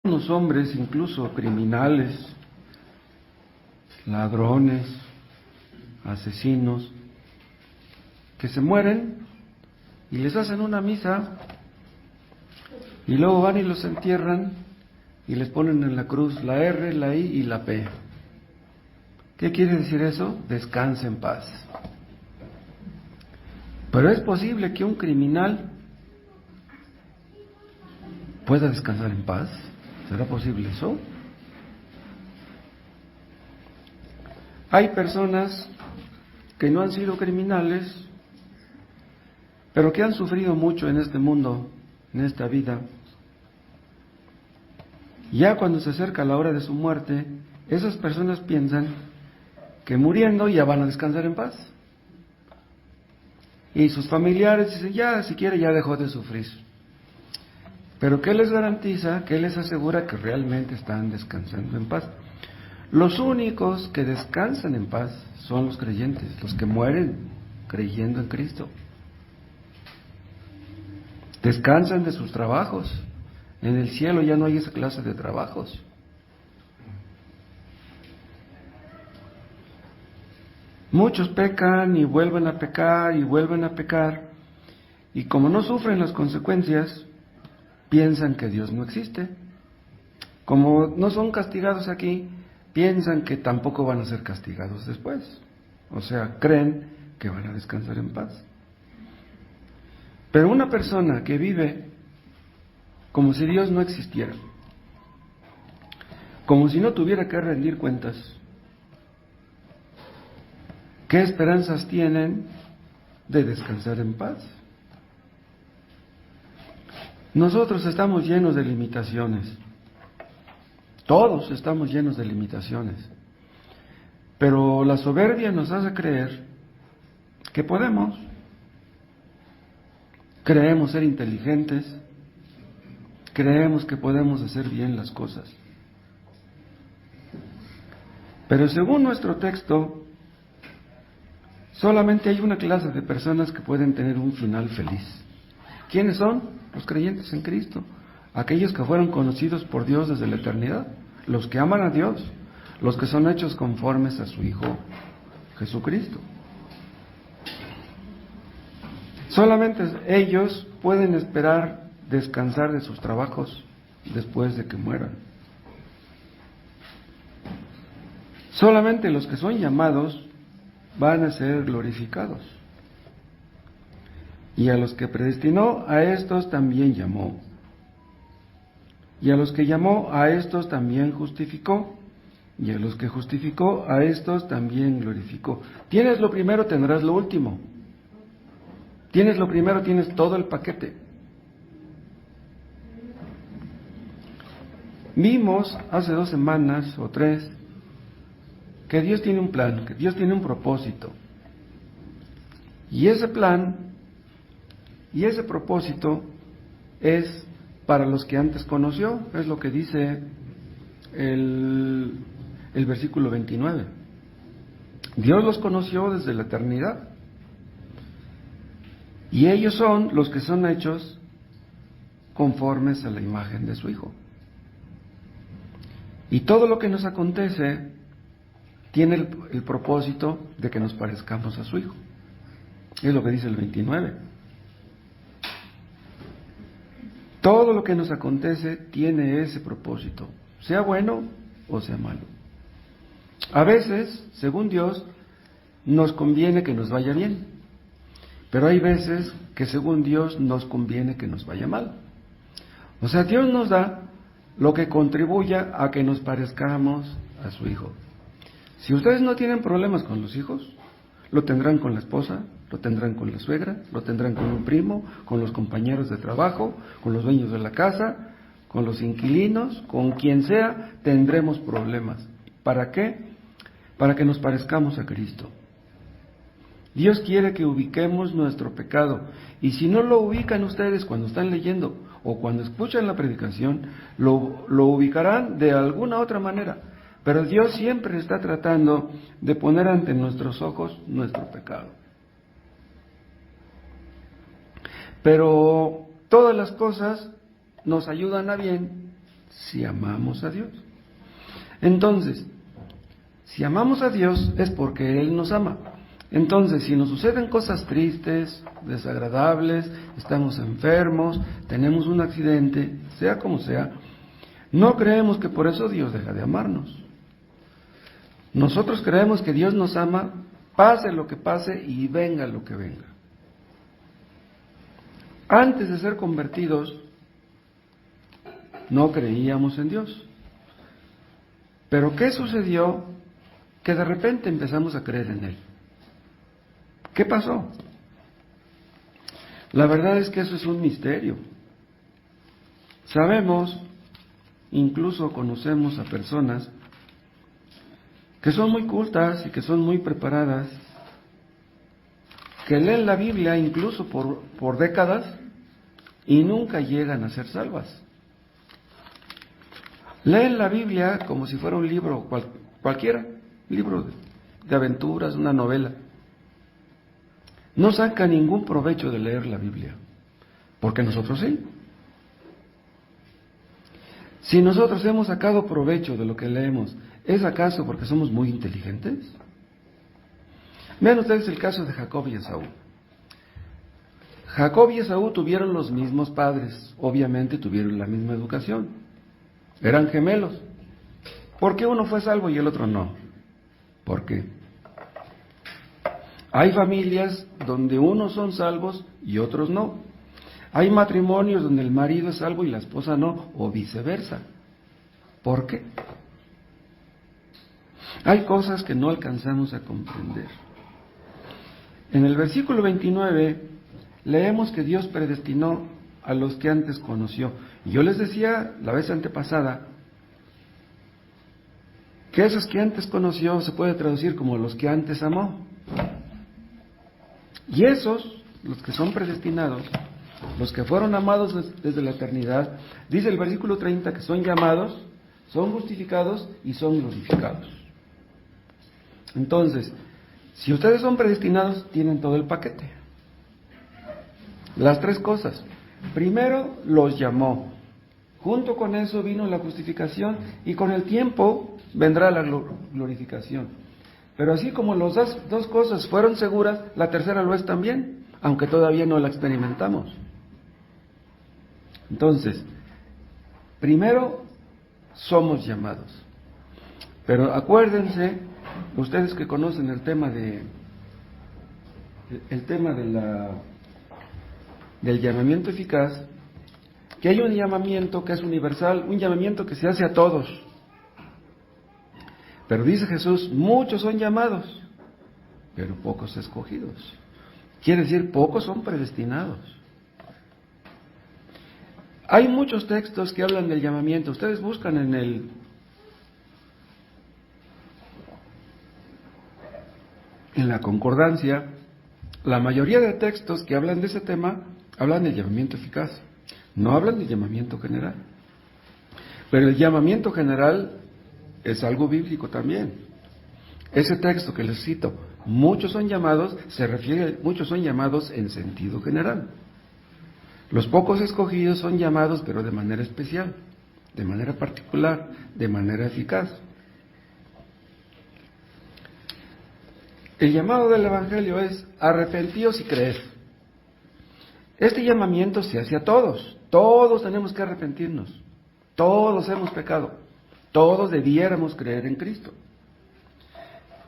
Los hombres, incluso criminales, ladrones, asesinos, que se mueren y les hacen una misa y luego van y los entierran y les ponen en la cruz la R, la I y la P. ¿Qué quiere decir eso? Descanse en paz. Pero es posible que un criminal pueda descansar en paz. ¿Será posible eso? Hay personas que no han sido criminales, pero que han sufrido mucho en este mundo, en esta vida. Ya cuando se acerca la hora de su muerte, esas personas piensan que muriendo ya van a descansar en paz. Y sus familiares dicen, ya, si quiere, ya dejó de sufrir. Pero ¿qué les garantiza? ¿Qué les asegura que realmente están descansando en paz? Los únicos que descansan en paz son los creyentes, los que mueren creyendo en Cristo. Descansan de sus trabajos. En el cielo ya no hay esa clase de trabajos. Muchos pecan y vuelven a pecar y vuelven a pecar, y como no sufren las consecuencias, piensan que Dios no existe. Como no son castigados aquí, piensan que tampoco van a ser castigados después. O sea, creen que van a descansar en paz. Pero una persona que vive como si Dios no existiera, como si no tuviera que rendir cuentas, ¿qué esperanzas tienen de descansar en paz? Nosotros estamos llenos de limitaciones. Todos estamos llenos de limitaciones. Pero la soberbia nos hace creer que podemos. Creemos ser inteligentes. Creemos que podemos hacer bien las cosas. Pero según nuestro texto, solamente hay una clase de personas que pueden tener un final feliz. ¿Quiénes son? Los creyentes en Cristo, aquellos que fueron conocidos por Dios desde la eternidad, los que aman a Dios, los que son hechos conformes a su Hijo Jesucristo. Solamente ellos pueden esperar descansar de sus trabajos después de que mueran. Solamente los que son llamados van a ser glorificados. Y a los que predestinó, a estos también llamó. Y a los que llamó, a estos también justificó. Y a los que justificó, a estos también glorificó. Tienes lo primero, tendrás lo último. Tienes lo primero, tienes todo el paquete. Vimos hace 2 semanas o 3 que Dios tiene un plan, que Dios tiene un propósito. Y ese plan y ese propósito es para los que antes conoció, es lo que dice el versículo 29. Dios los conoció desde la eternidad. Y ellos son los que son hechos conformes a la imagen de su Hijo. Y todo lo que nos acontece tiene el propósito de que nos parezcamos a su Hijo. Es lo que dice el 29. Todo lo que nos acontece tiene ese propósito, sea bueno o sea malo. A veces, según Dios, nos conviene que nos vaya bien, pero hay veces que según Dios nos conviene que nos vaya mal. O sea, Dios nos da lo que contribuya a que nos parezcamos a su Hijo. Si ustedes no tienen problemas con los hijos, lo tendrán con la esposa, lo tendrán con la suegra, lo tendrán con un primo, con los compañeros de trabajo, con los dueños de la casa, con los inquilinos, con quien sea, tendremos problemas. ¿Para qué? Para que nos parezcamos a Cristo. Dios quiere que ubiquemos nuestro pecado, y si no lo ubican ustedes cuando están leyendo o cuando escuchan la predicación, lo ubicarán de alguna otra manera. Pero Dios siempre está tratando de poner ante nuestros ojos nuestro pecado. Pero todas las cosas nos ayudan a bien si amamos a Dios. Entonces, si amamos a Dios es porque Él nos ama. Entonces, si nos suceden cosas tristes, desagradables, estamos enfermos, tenemos un accidente, sea como sea, no creemos que por eso Dios deja de amarnos. Nosotros creemos que Dios nos ama, pase lo que pase y venga lo que venga. Antes de ser convertidos, no creíamos en Dios. Pero ¿qué sucedió? Que de repente empezamos a creer en Él. ¿Qué pasó? La verdad es que eso es un misterio. Sabemos, incluso conocemos a personas que son muy cultas y que son muy preparadas, que leen la Biblia incluso por décadas y nunca llegan a ser salvas. Leen la Biblia como si fuera un libro cualquiera, libro de aventuras, una novela. No saca ningún provecho de leer la Biblia, porque nosotros sí. Si nosotros hemos sacado provecho de lo que leemos, ¿es acaso porque somos muy inteligentes? Vean ustedes el caso de Jacob y Esaú. Jacob y Esaú tuvieron los mismos padres, obviamente tuvieron la misma educación, eran gemelos. ¿Por qué uno fue salvo y el otro no? ¿Por qué? Hay familias donde unos son salvos y otros no. Hay matrimonios donde el marido es salvo y la esposa no, o viceversa. ¿Por qué? Hay cosas que no alcanzamos a comprender. En el versículo 29 leemos que Dios predestinó a los que antes conoció. Y yo les decía la vez antepasada que esos que antes conoció se puede traducir como los que antes amó. Y esos, los que son predestinados, los que fueron amados desde la eternidad, dice el versículo 30 que son llamados, son justificados y son glorificados. Entonces, si ustedes son predestinados, tienen todo el paquete. Las tres cosas. Primero, los llamó. Junto con eso vino la justificación y con el tiempo vendrá la glorificación. Pero así como las dos cosas fueron seguras, la tercera lo es también, aunque todavía no la experimentamos. Entonces, primero somos llamados. Pero acuérdense, ustedes que conocen el tema del llamamiento eficaz, que hay un llamamiento que es universal, un llamamiento que se hace a todos. Pero dice Jesús, muchos son llamados, pero pocos escogidos. Quiere decir, pocos son predestinados. Hay muchos textos que hablan del llamamiento. Ustedes buscan en la concordancia, la mayoría de textos que hablan de ese tema hablan del llamamiento eficaz. No hablan del llamamiento general. Pero el llamamiento general es algo bíblico también. Ese texto que les cito, muchos son llamados, se refiere, muchos son llamados en sentido general. Los pocos escogidos son llamados, pero de manera especial, de manera particular, de manera eficaz. El llamado del Evangelio es arrepentíos y creed. Este llamamiento se hace a todos. Todos tenemos que arrepentirnos. Todos hemos pecado. Todos debiéramos creer en Cristo.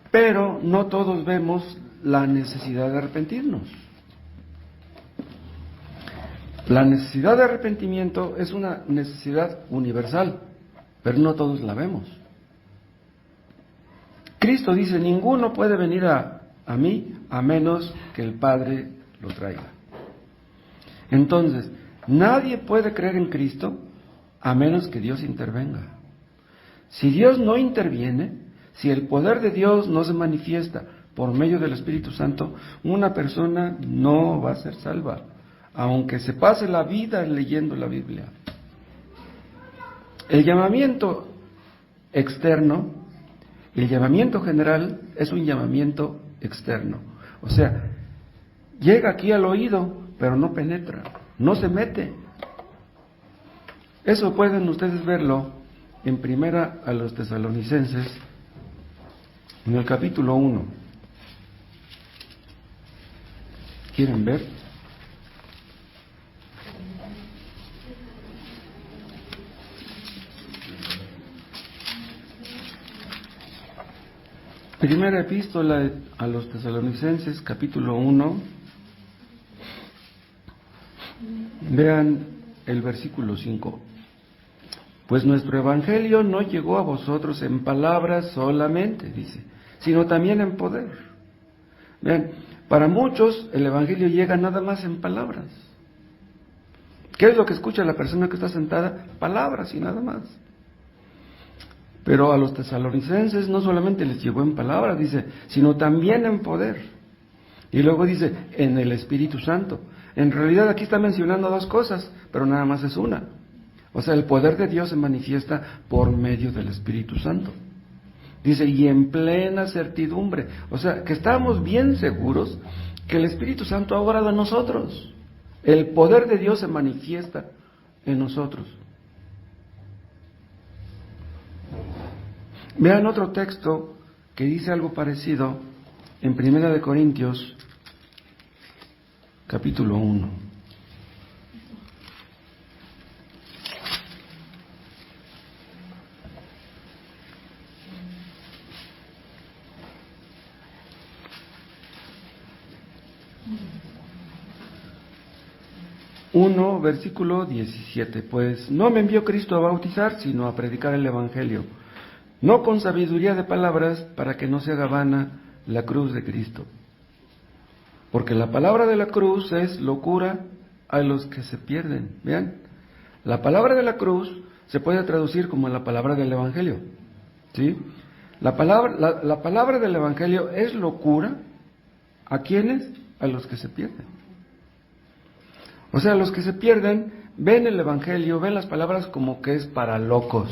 Pero no todos vemos la necesidad de arrepentirnos. La necesidad de arrepentimiento es una necesidad universal, pero no todos la vemos. Cristo dice, ninguno puede venir a mí a menos que el Padre lo traiga. Entonces, nadie puede creer en Cristo a menos que Dios intervenga. Si Dios no interviene, si el poder de Dios no se manifiesta por medio del Espíritu Santo, una persona no va a ser salva, aunque se pase la vida leyendo la Biblia. El llamamiento externo, el llamamiento general, es un llamamiento externo. O sea, llega aquí al oído, pero no penetra, no se mete. Eso pueden ustedes verlo en Primera a los Tesalonicenses, en el capítulo 1. ¿Quieren ver? Primera epístola a los Tesalonicenses, capítulo 1. Vean el versículo 5. Pues nuestro evangelio no llegó a vosotros en palabras solamente, dice, sino también en poder. Vean, para muchos el evangelio llega nada más en palabras. ¿Qué es lo que escucha la persona que está sentada? Palabras y nada más. Pero a los tesalonicenses no solamente les llegó en palabras, dice, sino también en poder. Y luego dice, en el Espíritu Santo. En realidad aquí está mencionando dos cosas, pero nada más es una. O sea, el poder de Dios se manifiesta por medio del Espíritu Santo. Dice, y en plena certidumbre. O sea, que estamos bien seguros que el Espíritu Santo ha obrado en nosotros. El poder de Dios se manifiesta en nosotros. Vean otro texto que dice algo parecido en Primera de Corintios, capítulo 1. Versículo 17. Pues no me envió Cristo a bautizar, sino a predicar el Evangelio, no con sabiduría de palabras, para que no se haga vana la cruz de Cristo. Porque la palabra de la cruz es locura a los que se pierden. Vean, la palabra de la cruz se puede traducir como la palabra del Evangelio. ¿Sí? La palabra del Evangelio es locura ¿a quiénes? A los que se pierden. O sea, los que se pierden ven el Evangelio, ven las palabras como que es para locos.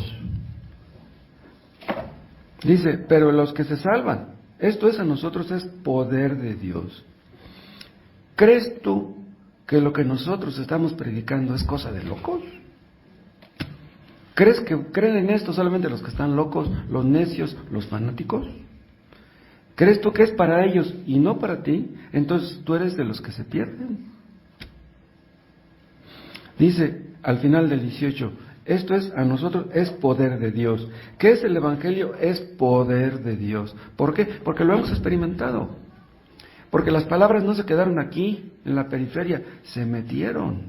Dice, pero los que se salvan, esto es a nosotros, es poder de Dios. ¿Crees tú que lo que nosotros estamos predicando es cosa de locos? ¿Crees que creen en esto solamente los que están locos, los necios, los fanáticos? ¿Crees tú que es para ellos y no para ti? Entonces tú eres de los que se pierden. Dice al final del 18, esto es a nosotros, es poder de Dios. ¿Qué es el Evangelio? Es poder de Dios. ¿Por qué? Porque lo hemos experimentado. Porque las palabras no se quedaron aquí, en la periferia, se metieron.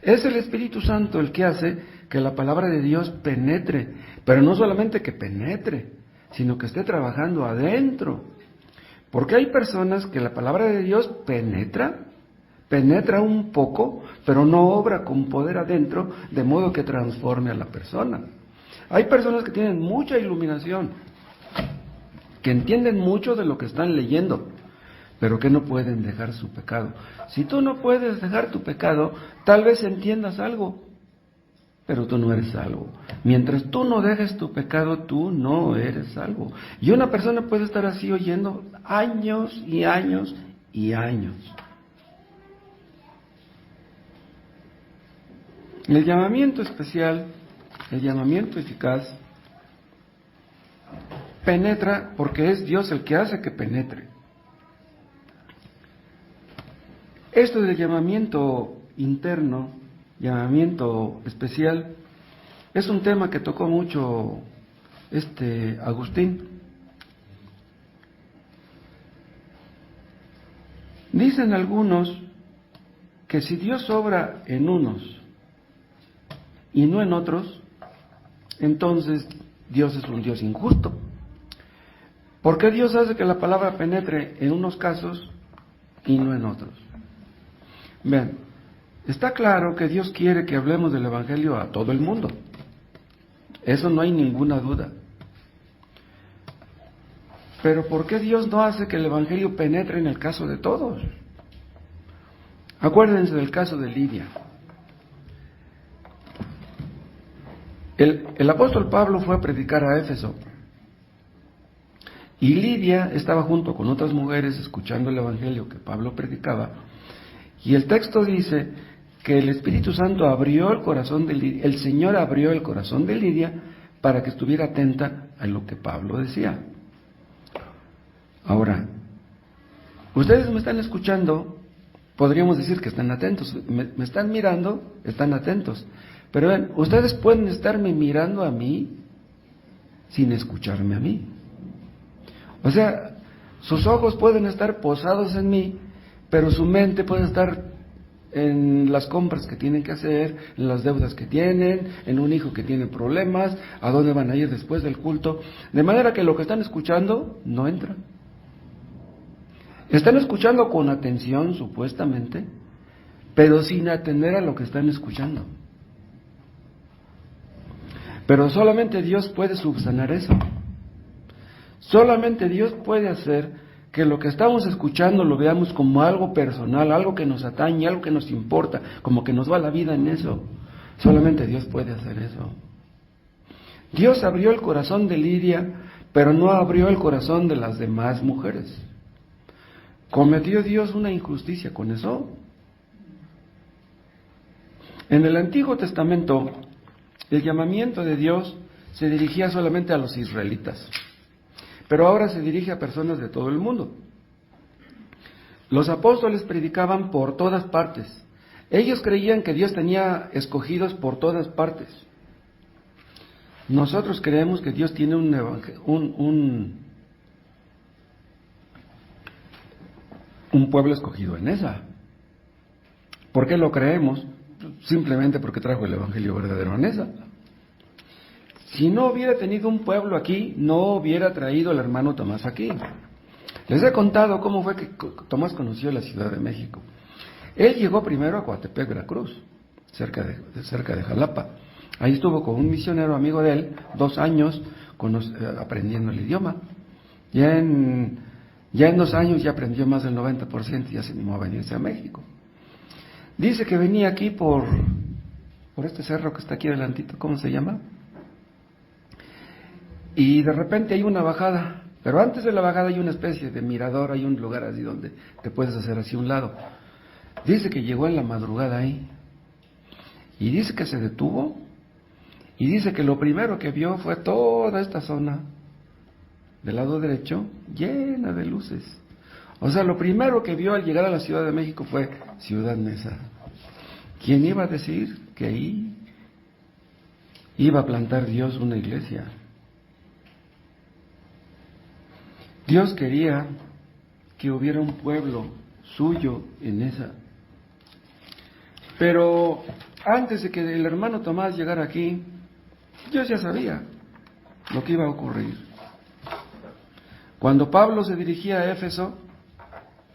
Es el Espíritu Santo el que hace que la palabra de Dios penetre, pero no solamente que penetre, sino que esté trabajando adentro. Porque hay personas que la palabra de Dios penetra un poco, pero no obra con poder adentro, de modo que transforme a la persona. Hay personas que tienen mucha iluminación, que entienden mucho de lo que están leyendo, pero que no pueden dejar su pecado. Si tú no puedes dejar tu pecado, tal vez entiendas algo, pero tú no eres salvo. Mientras tú no dejes tu pecado, tú no eres salvo. Y una persona puede estar así oyendo años y años y años. El llamamiento especial, el llamamiento eficaz, penetra porque es Dios el que hace que penetre. Esto del llamamiento interno, llamamiento especial, es un tema que tocó mucho Agustín. Dicen algunos que si Dios obra en unos y no en otros, entonces Dios es un Dios injusto. ¿Por qué Dios hace que la palabra penetre en unos casos y no en otros? Vean, está claro que Dios quiere que hablemos del Evangelio a todo el mundo. Eso no hay ninguna duda. Pero ¿por qué Dios no hace que el Evangelio penetre en el caso de todos? Acuérdense del caso de Lidia. El apóstol Pablo fue a predicar a Éfeso. Y Lidia estaba junto con otras mujeres escuchando el Evangelio que Pablo predicaba. Y el texto dice que el Espíritu Santo abrió el corazón de Lidia, el Señor abrió el corazón de Lidia para que estuviera atenta a lo que Pablo decía. Ahora, ustedes me están escuchando, podríamos decir que están atentos, me están mirando, están atentos, pero ven, ustedes pueden estarme mirando a mí sin escucharme a mí. O sea, sus ojos pueden estar posados en mí, pero su mente puede estar en las compras que tienen que hacer, en las deudas que tienen, en un hijo que tiene problemas, a dónde van a ir después del culto, de manera que lo que están escuchando no entra. Están escuchando con atención, supuestamente, pero sin atender a lo que están escuchando. Pero solamente Dios puede subsanar eso. Solamente Dios puede hacer que lo que estamos escuchando lo veamos como algo personal, algo que nos atañe, algo que nos importa, como que nos va la vida en eso. Solamente Dios puede hacer eso. Dios abrió el corazón de Lidia, pero no abrió el corazón de las demás mujeres. ¿Cometió Dios una injusticia con eso? En el Antiguo Testamento, el llamamiento de Dios se dirigía solamente a los israelitas. Pero ahora se dirige a personas de todo el mundo. Los apóstoles predicaban por todas partes. Ellos creían que Dios tenía escogidos por todas partes. Nosotros creemos que Dios tiene un pueblo escogido en esa. ¿Por qué lo creemos? Simplemente porque trajo el Evangelio verdadero en esa. Si no hubiera tenido un pueblo aquí, no hubiera traído al hermano Tomás aquí. Les he contado cómo fue que Tomás conoció la Ciudad de México. Él llegó primero a Coatepec, Veracruz, cerca de Jalapa. Ahí estuvo con un misionero amigo de él, 2 años, aprendiendo el idioma. Ya en 2 años ya aprendió más del 90% y ya se animó a venirse a México. Dice que venía aquí por este cerro que está aquí adelantito, ¿cómo se llama? Y de repente hay una bajada, pero antes de la bajada hay una especie de mirador, hay un lugar así donde te puedes hacer hacia un lado. Dice que llegó en la madrugada ahí, y dice que se detuvo, y dice que lo primero que vio fue toda esta zona del lado derecho llena de luces. O sea, lo primero que vio al llegar a la Ciudad de México fue Ciudad Neza. ¿Quién iba a decir que ahí iba a plantar Dios una iglesia? Dios quería que hubiera un pueblo suyo en esa. Pero antes de que el hermano Tomás llegara aquí, Dios ya sabía lo que iba a ocurrir. Cuando Pablo se dirigía a Éfeso,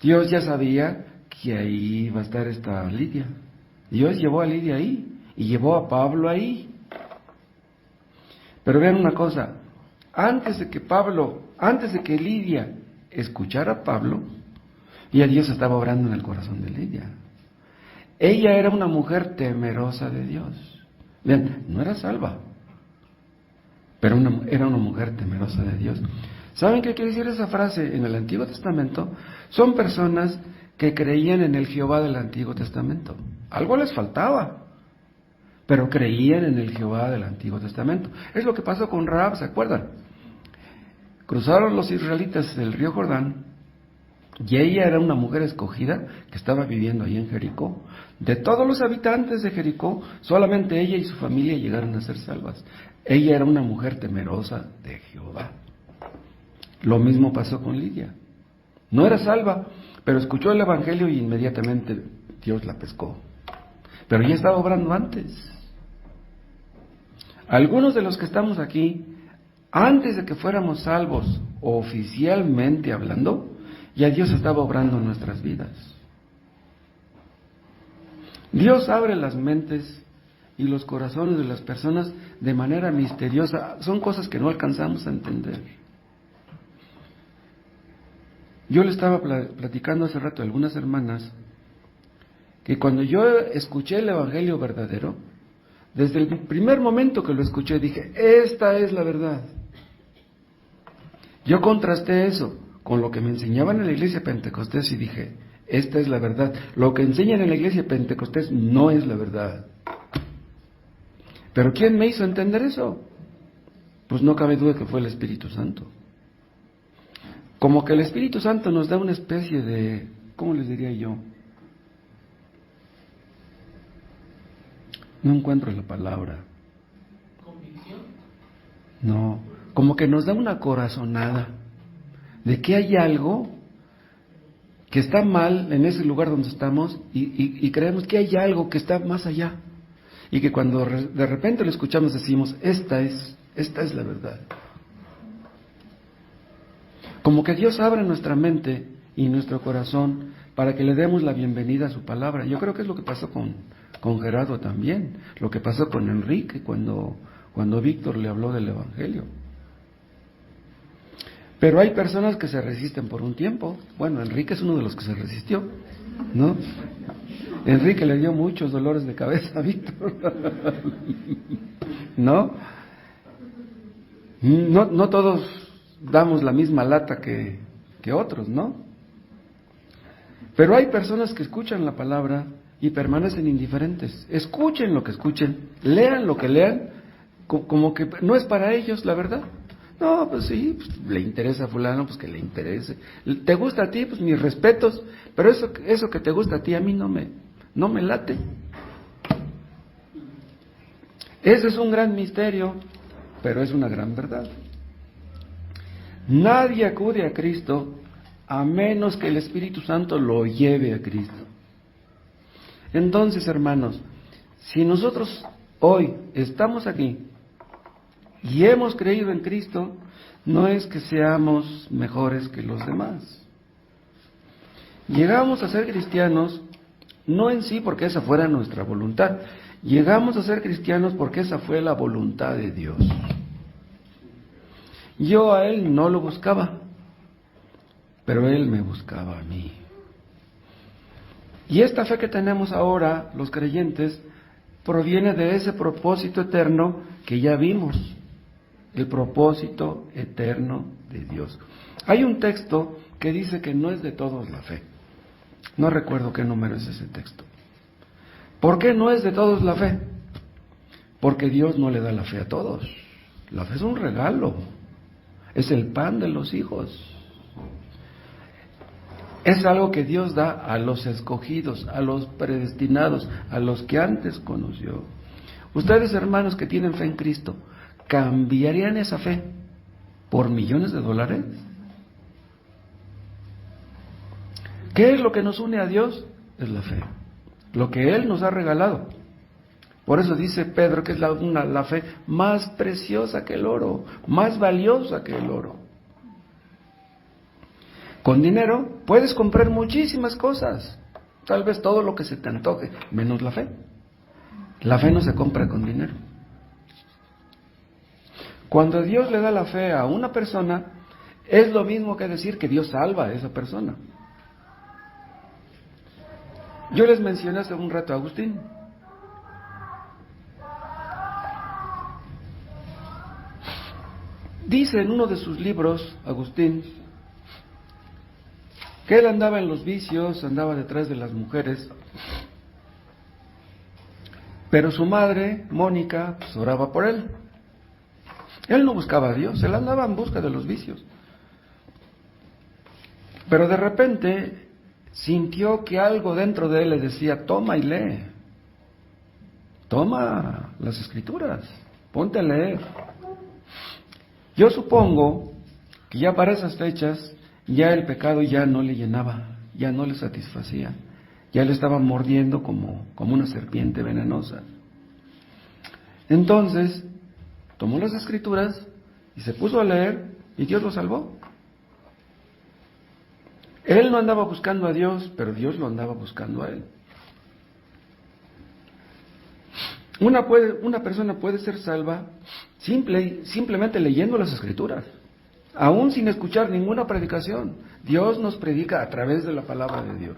Dios ya sabía que ahí iba a estar esta Lidia. Dios llevó a Lidia ahí y llevó a Pablo ahí. Pero vean una cosa, antes de que Lidia escuchara a Pablo, ya Dios estaba obrando en el corazón de Lidia. Ella era una mujer temerosa de Dios. Vean, no era salva, pero era una mujer temerosa de Dios. ¿Saben qué quiere decir esa frase? En el Antiguo Testamento son personas que creían en el Jehová del Antiguo Testamento. Algo les faltaba, pero creían en el Jehová del Antiguo Testamento. Es lo que pasó con Rahab, ¿se acuerdan? Cruzaron los israelitas el río Jordán y ella era una mujer escogida que estaba viviendo ahí en Jericó. De todos los habitantes de Jericó, solamente ella y su familia llegaron a ser salvas. Ella era una mujer temerosa de Jehová. Lo mismo pasó con Lidia. No era salva, pero escuchó el Evangelio y inmediatamente Dios la pescó. Pero ya estaba obrando antes. Algunos de los que estamos aquí, antes de que fuéramos salvos, oficialmente hablando, ya Dios estaba obrando en nuestras vidas. Dios abre las mentes y los corazones de las personas de manera misteriosa. Son cosas que no alcanzamos a entender. Yo le estaba platicando hace rato a algunas hermanas que cuando yo escuché el Evangelio verdadero, desde el primer momento que lo escuché dije, esta es la verdad. Yo contrasté eso con lo que me enseñaban en la iglesia Pentecostés y dije, esta es la verdad. Lo que enseñan en la iglesia de Pentecostés no es la verdad. Pero ¿quién me hizo entender eso? Pues no cabe duda que fue el Espíritu Santo. Como que el Espíritu Santo nos da una especie de, ¿cómo les diría yo? No encuentro la palabra. ¿Convicción? No, como que nos da una corazonada de que hay algo que está mal en ese lugar donde estamos y creemos que hay algo que está más allá. Y que cuando de repente lo escuchamos decimos, esta es la verdad. Como que Dios abre nuestra mente y nuestro corazón para que le demos la bienvenida a su palabra. Yo creo que es lo que pasó con Gerardo también, lo que pasó con Enrique cuando Víctor le habló del Evangelio. Pero hay personas que se resisten por un tiempo. Bueno, Enrique es uno de los que se resistió, ¿no? Enrique le dio muchos dolores de cabeza a Víctor. ¿No? No todos damos la misma lata que otros, ¿no? Pero hay personas que escuchan la palabra y permanecen indiferentes. Escuchen lo que escuchen, lean lo que lean, como que no es para ellos, la verdad. No, pues sí, pues le interesa a fulano, pues que le interese. ¿Te gusta a ti? Pues mis respetos, pero eso que te gusta a ti, a mí no me late. Ese es un gran misterio, pero es una gran verdad. Nadie acude a Cristo a menos que el Espíritu Santo lo lleve a Cristo. Entonces, hermanos, si nosotros hoy estamos aquí y hemos creído en Cristo, no es que seamos mejores que los demás. Llegamos a ser cristianos no en sí porque esa fuera nuestra voluntad. Llegamos a ser cristianos porque esa fue la voluntad de Dios. Yo a Él no lo buscaba, pero Él me buscaba a mí. Y esta fe que tenemos ahora, los creyentes, proviene de ese propósito eterno que ya vimos. El propósito eterno de Dios. Hay un texto que dice que no es de todos la fe. No recuerdo qué número es ese texto. ¿Por qué no es de todos la fe? Porque Dios no le da la fe a todos. La fe es un regalo. Es el pan de los hijos. Es algo que Dios da a los escogidos, a los predestinados, a los que antes conoció. Ustedes, hermanos que tienen fe en Cristo, ¿cambiarían esa fe por millones de dólares? ¿Qué es lo que nos une a Dios? Es la fe, lo que Él nos ha regalado. Por eso dice Pedro que es la fe más preciosa que el oro, más valiosa que el oro. Con dinero puedes comprar muchísimas cosas, tal vez todo lo que se te antoje, menos la fe. La fe no se compra con dinero. Cuando Dios le da la fe a una persona, es lo mismo que decir que Dios salva a esa persona. Yo les mencioné hace un rato a Agustín. Dice en uno de sus libros, Agustín, que él andaba en los vicios, andaba detrás de las mujeres, pero su madre, Mónica, pues oraba por él. Él no buscaba a Dios, él andaba en busca de los vicios. Pero de repente sintió que algo dentro de él le decía, toma y lee. Toma las Escrituras, ponte a leer. Yo supongo que ya para esas fechas, ya el pecado ya no le llenaba, ya no le satisfacía. Ya le estaba mordiendo como una serpiente venenosa. Entonces, tomó las Escrituras y se puso a leer y Dios lo salvó. Él no andaba buscando a Dios, pero Dios lo andaba buscando a él. Una persona puede ser salva simplemente leyendo las Escrituras, aún sin escuchar ninguna predicación. Dios nos predica a través de la palabra de Dios.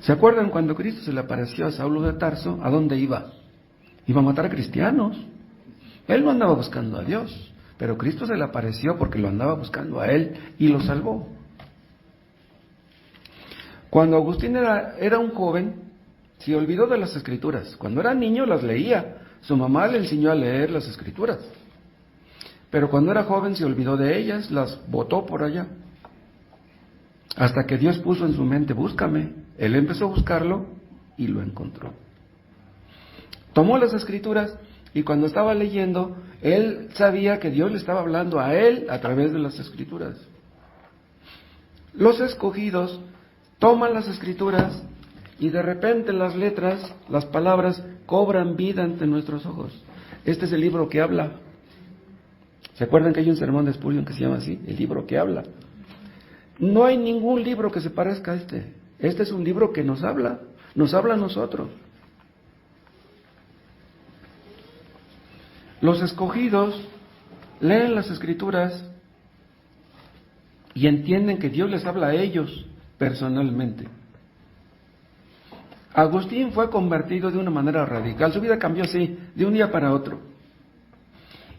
¿Se acuerdan cuando Cristo se le apareció a Saulo de Tarso? ¿A dónde iba? Iba a matar a cristianos. Él no andaba buscando a Dios, pero Cristo se le apareció porque lo andaba buscando a él y lo salvó. Cuando Agustín era un joven, se olvidó de las Escrituras. Cuando era niño las leía. Su mamá le enseñó a leer las Escrituras. Pero cuando era joven se olvidó de ellas, las botó por allá. Hasta que Dios puso en su mente, búscame. Él empezó a buscarlo y lo encontró. Tomó las Escrituras y cuando estaba leyendo, él sabía que Dios le estaba hablando a él a través de las Escrituras. Los escogidos toman las Escrituras y de repente las letras, las palabras, cobran vida ante nuestros ojos. Este es el libro que habla. ¿Se acuerdan que hay un sermón de Spurgeon que se llama así? El libro que habla. No hay ningún libro que se parezca a este. Este es un libro que nos habla a nosotros. Los escogidos leen las Escrituras y entienden que Dios les habla a ellos personalmente. Agustín fue convertido de una manera radical. Su vida cambió así, de un día para otro.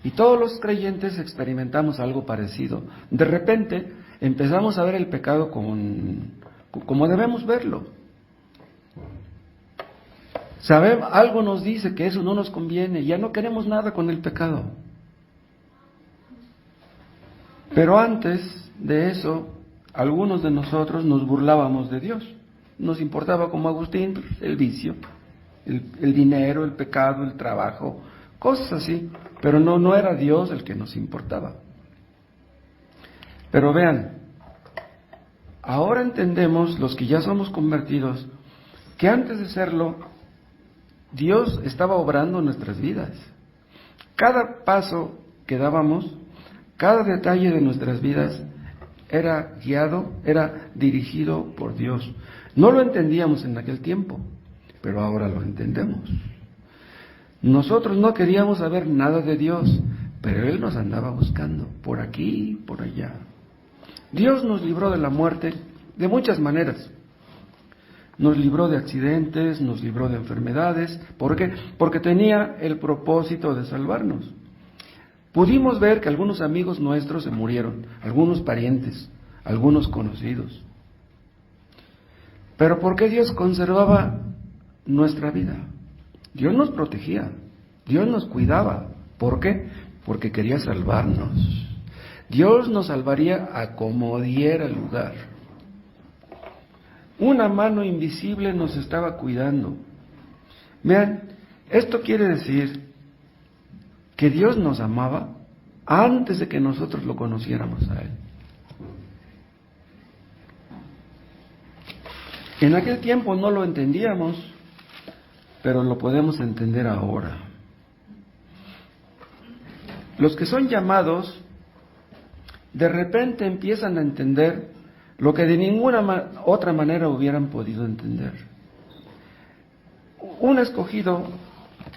Y todos los creyentes experimentamos algo parecido. De repente empezamos a ver el pecado como debemos verlo. Algo nos dice que eso no nos conviene, ya no queremos nada con el pecado. Pero antes de eso, algunos de nosotros nos burlábamos de Dios. Nos importaba, como Agustín, el vicio, el dinero, el pecado, el trabajo, cosas así. Pero no era Dios el que nos importaba. Pero vean, ahora entendemos, los que ya somos convertidos, que antes de serlo, Dios estaba obrando en nuestras vidas. Cada paso que dábamos, cada detalle de nuestras vidas era guiado, era dirigido por Dios. No lo entendíamos en aquel tiempo, pero ahora lo entendemos. Nosotros no queríamos saber nada de Dios, pero Él nos andaba buscando, por aquí, por allá. Dios nos libró de la muerte de muchas maneras. Nos libró de accidentes, nos libró de enfermedades. ¿Por qué? Porque tenía el propósito de salvarnos. Pudimos ver que algunos amigos nuestros se murieron, algunos parientes, algunos conocidos. Pero ¿por qué Dios conservaba nuestra vida? Dios nos protegía, Dios nos cuidaba. ¿Por qué? Porque quería salvarnos. Dios nos salvaría a como diera lugar. Una mano invisible nos estaba cuidando. Vean, esto quiere decir que Dios nos amaba antes de que nosotros lo conociéramos a Él. En aquel tiempo no lo entendíamos, pero lo podemos entender ahora. Los que son llamados, de repente empiezan a entender lo que de ninguna otra manera hubieran podido entender. Un escogido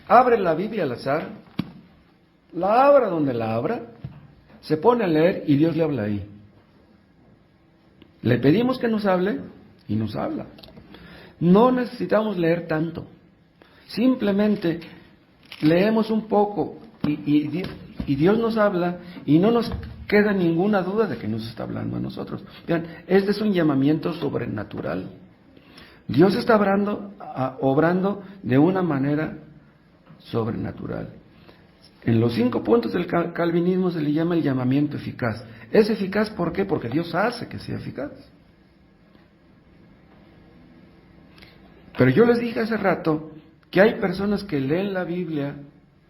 abre la Biblia al azar, la abra donde la abra, se pone a leer y Dios le habla ahí. Le pedimos que nos hable y nos habla. No necesitamos leer tanto. Simplemente leemos un poco y Dios nos habla y no nos queda ninguna duda de que nos está hablando a nosotros. Vean, este es un llamamiento sobrenatural. Dios está obrando de una manera sobrenatural. En los 5 puntos del calvinismo se le llama el llamamiento eficaz. ¿Es eficaz por qué? Porque Dios hace que sea eficaz. Pero yo les dije hace rato que hay personas que leen la Biblia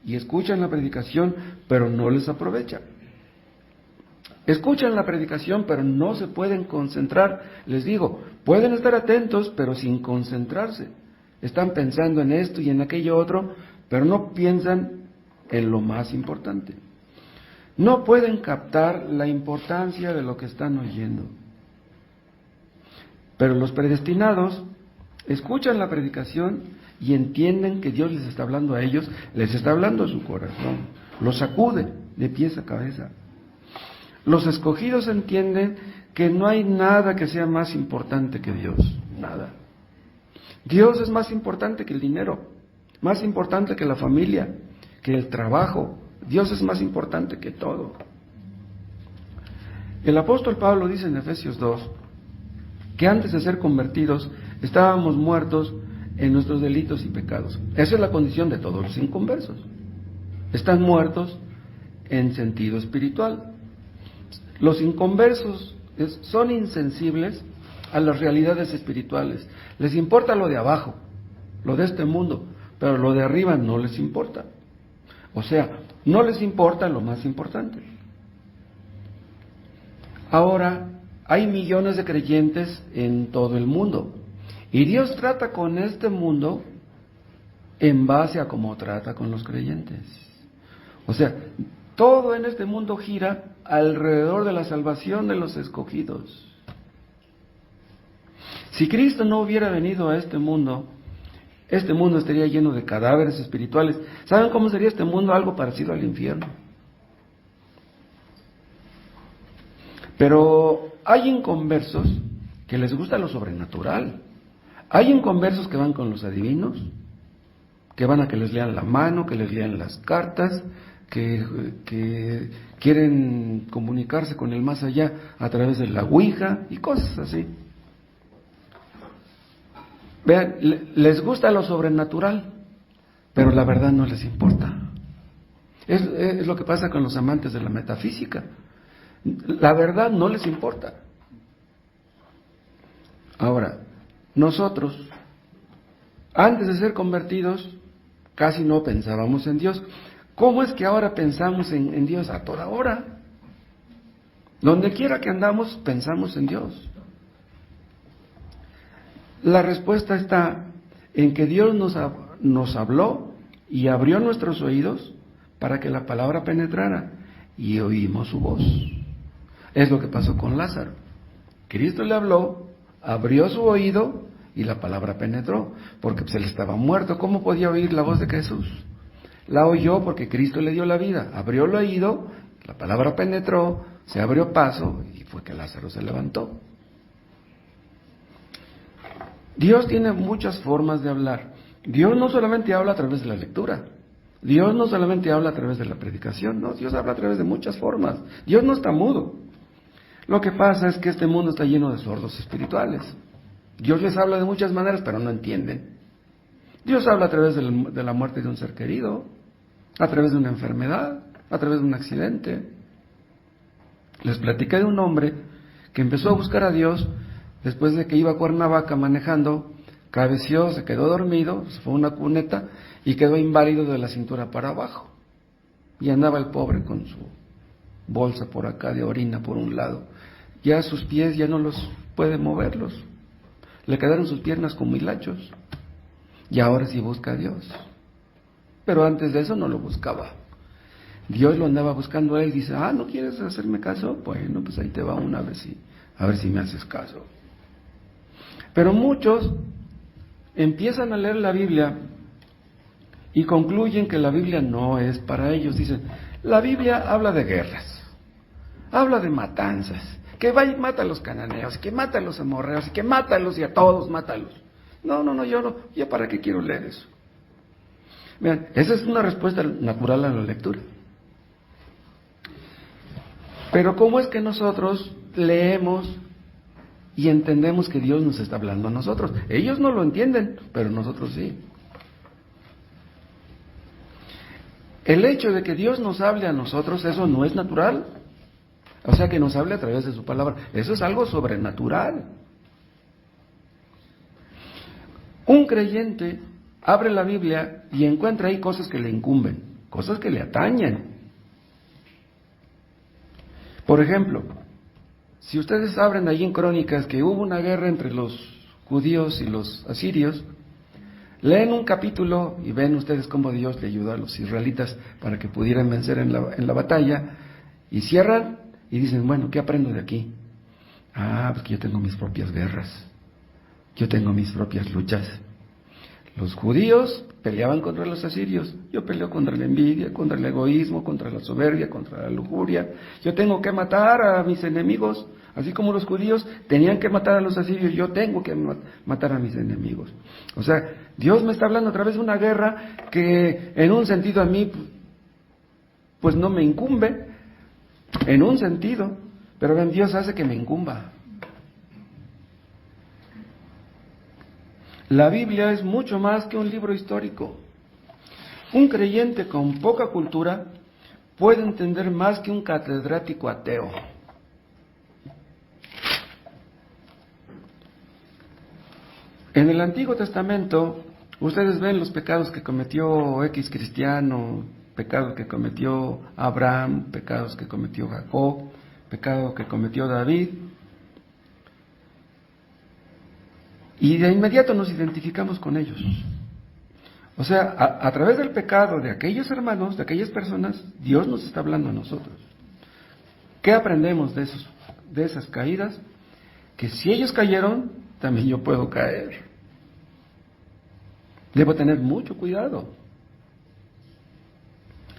y escuchan la predicación, pero no les aprovecha. Escuchan la predicación, pero no se pueden concentrar. Les digo, pueden estar atentos, pero sin concentrarse. Están pensando en esto y en aquello otro, pero no piensan en lo más importante. No pueden captar la importancia de lo que están oyendo. Pero los predestinados escuchan la predicación y entienden que Dios les está hablando a ellos, les está hablando a su corazón, los sacude de pies a cabeza. Los escogidos entienden que no hay nada que sea más importante que Dios, nada. Dios es más importante que el dinero, más importante que la familia, que el trabajo. Dios es más importante que todo. El apóstol Pablo dice en Efesios 2 que antes de ser convertidos estábamos muertos en nuestros delitos y pecados. Esa es la condición de todos los inconversos. Están muertos en sentido espiritual. Los inconversos son insensibles a las realidades espirituales. Les importa lo de abajo, lo de este mundo, pero lo de arriba no les importa. O sea, no les importa lo más importante. Ahora, hay millones de creyentes en todo el mundo. Y Dios trata con este mundo en base a cómo trata con los creyentes. O sea, todo en este mundo gira alrededor de la salvación de los escogidos. Si Cristo no hubiera venido a este mundo estaría lleno de cadáveres espirituales. ¿Saben cómo sería este mundo? Algo parecido al infierno. Pero hay inconversos que les gusta lo sobrenatural. Hay inconversos que van con los adivinos, que van a que les lean la mano, que les lean las cartas, que quieren comunicarse con el más allá a través de la ouija y cosas así. Vean, les gusta lo sobrenatural, pero la verdad no les importa. Es lo que pasa con los amantes de la metafísica. La verdad no les importa. Ahora, nosotros, antes de ser convertidos, casi no pensábamos en Dios. ¿Cómo es que ahora pensamos en Dios a toda hora? Donde quiera que andamos, pensamos en Dios. La respuesta está en que Dios nos habló y abrió nuestros oídos para que la palabra penetrara y oímos su voz. Es lo que pasó con Lázaro. Cristo le habló, abrió su oído y la palabra penetró, porque pues él estaba muerto. ¿Cómo podía oír la voz de Jesús? La oyó porque Cristo le dio la vida, abrió el oído, la palabra penetró, se abrió paso y fue que Lázaro se levantó. Dios tiene muchas formas de hablar. Dios no solamente habla a través de la lectura, Dios no solamente habla a través de la predicación, no, Dios habla a través de muchas formas. Dios no está mudo. Lo que pasa es que este mundo está lleno de sordos espirituales. Dios les habla de muchas maneras, pero no entienden. Dios habla a través de la muerte de un ser querido, a través de una enfermedad, a través de un accidente. Les platicé de un hombre que empezó a buscar a Dios después de que iba a Cuernavaca manejando, cabeció, se quedó dormido, se fue a una cuneta y quedó inválido de la cintura para abajo. Y andaba el pobre con su bolsa por acá de orina por un lado. Ya sus pies ya no los puede moverlos. Le quedaron sus piernas como hilachos. Y ahora sí busca a Dios. Pero antes de eso no lo buscaba. Dios lo andaba buscando a él. Dice, ¿no quieres hacerme caso? Bueno, pues ahí te va una, a ver si me haces caso. Pero muchos empiezan a leer la Biblia y concluyen que la Biblia no es para ellos. Dicen, la Biblia habla de guerras, habla de matanzas, que va y mata a los cananeos, que mata a los amorreos, que mátalos y a todos mátalos. No, yo para qué quiero leer eso. Vean, esa es una respuesta natural a la lectura. Pero ¿cómo es que nosotros leemos y entendemos que Dios nos está hablando a nosotros? Ellos no lo entienden, pero nosotros sí. El hecho de que Dios nos hable a nosotros, eso no es natural. O sea, que nos hable a través de su palabra. Eso es algo sobrenatural. Un creyente abre la Biblia y encuentra ahí cosas que le incumben, cosas que le atañen. Por ejemplo, si ustedes abren allí en Crónicas que hubo una guerra entre los judíos y los asirios, leen un capítulo y ven ustedes cómo Dios le ayudó a los israelitas para que pudieran vencer en la batalla, y cierran y dicen, bueno, ¿qué aprendo de aquí? Pues que yo tengo mis propias guerras, yo tengo mis propias luchas. Los judíos peleaban contra los asirios, yo peleo contra la envidia, contra el egoísmo, contra la soberbia, contra la lujuria. Yo tengo que matar a mis enemigos, así como los judíos tenían que matar a los asirios, yo tengo que matar a mis enemigos. O sea, Dios me está hablando a través de una guerra que en un sentido a mí pues no me incumbe, en un sentido, pero Dios hace que me incumba. La Biblia es mucho más que un libro histórico. Un creyente con poca cultura puede entender más que un catedrático ateo. En el Antiguo Testamento, ustedes ven los pecados que cometió X cristiano, pecados que cometió Abraham, pecados que cometió Jacob, pecado que cometió David. Y de inmediato nos identificamos con ellos. O sea, a través del pecado de aquellos hermanos, de aquellas personas, Dios nos está hablando a nosotros. ¿Qué aprendemos de esas caídas? Que si ellos cayeron, también yo puedo caer. Debo tener mucho cuidado.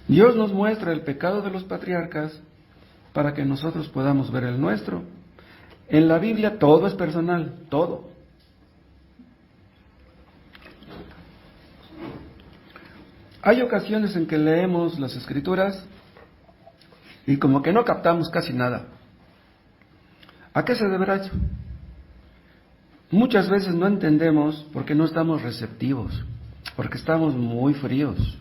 Dios nos muestra el pecado de los patriarcas para que nosotros podamos ver el nuestro. En la Biblia todo es personal, todo. Hay ocasiones en que leemos las Escrituras y como que no captamos casi nada. ¿A qué se deberá eso? Muchas veces no entendemos porque no estamos receptivos, porque estamos muy fríos,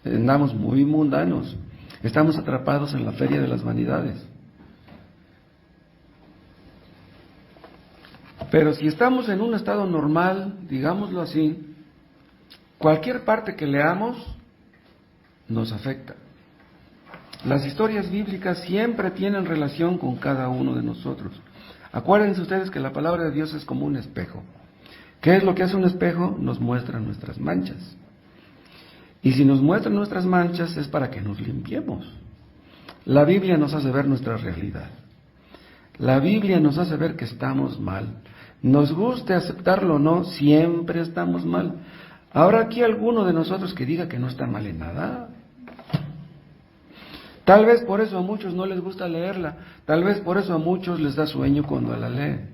andamos muy mundanos, estamos atrapados en la feria de las vanidades. Pero si estamos en un estado normal, digámoslo así, cualquier parte que leamos nos afecta. Las historias bíblicas siempre tienen relación con cada uno de nosotros. Acuérdense ustedes que la palabra de Dios es como un espejo. ¿Qué es lo que hace un espejo? Nos muestra nuestras manchas. Y si nos muestra nuestras manchas es para que nos limpiemos. La Biblia nos hace ver nuestra realidad. La Biblia nos hace ver que estamos mal. Nos guste aceptarlo o no, siempre estamos mal. ¿Habrá aquí alguno de nosotros que diga que no está mal en nada? Tal vez por eso a muchos no les gusta leerla. Tal vez por eso a muchos les da sueño cuando la leen.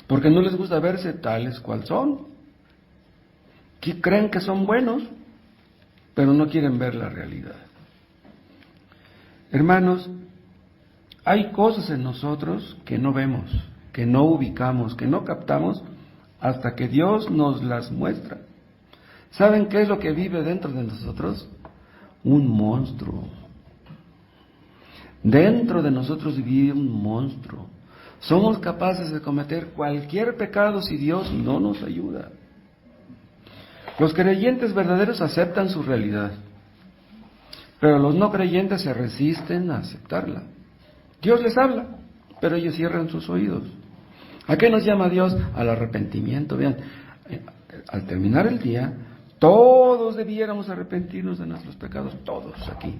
Porque no les gusta verse tales cual son. Que creen que son buenos, pero no quieren ver la realidad. Hermanos, hay cosas en nosotros que no vemos, que no ubicamos, que no captamos hasta que Dios nos las muestra. ¿Saben qué es lo que vive dentro de nosotros? Un monstruo. Dentro de nosotros vive un monstruo. Somos capaces de cometer cualquier pecado si Dios no nos ayuda. Los creyentes verdaderos aceptan su realidad, pero los no creyentes se resisten a aceptarla. Dios les habla, pero ellos cierran sus oídos. ¿A qué nos llama Dios? Al arrepentimiento. Vean, al terminar el día, todos debiéramos arrepentirnos de nuestros pecados, todos aquí.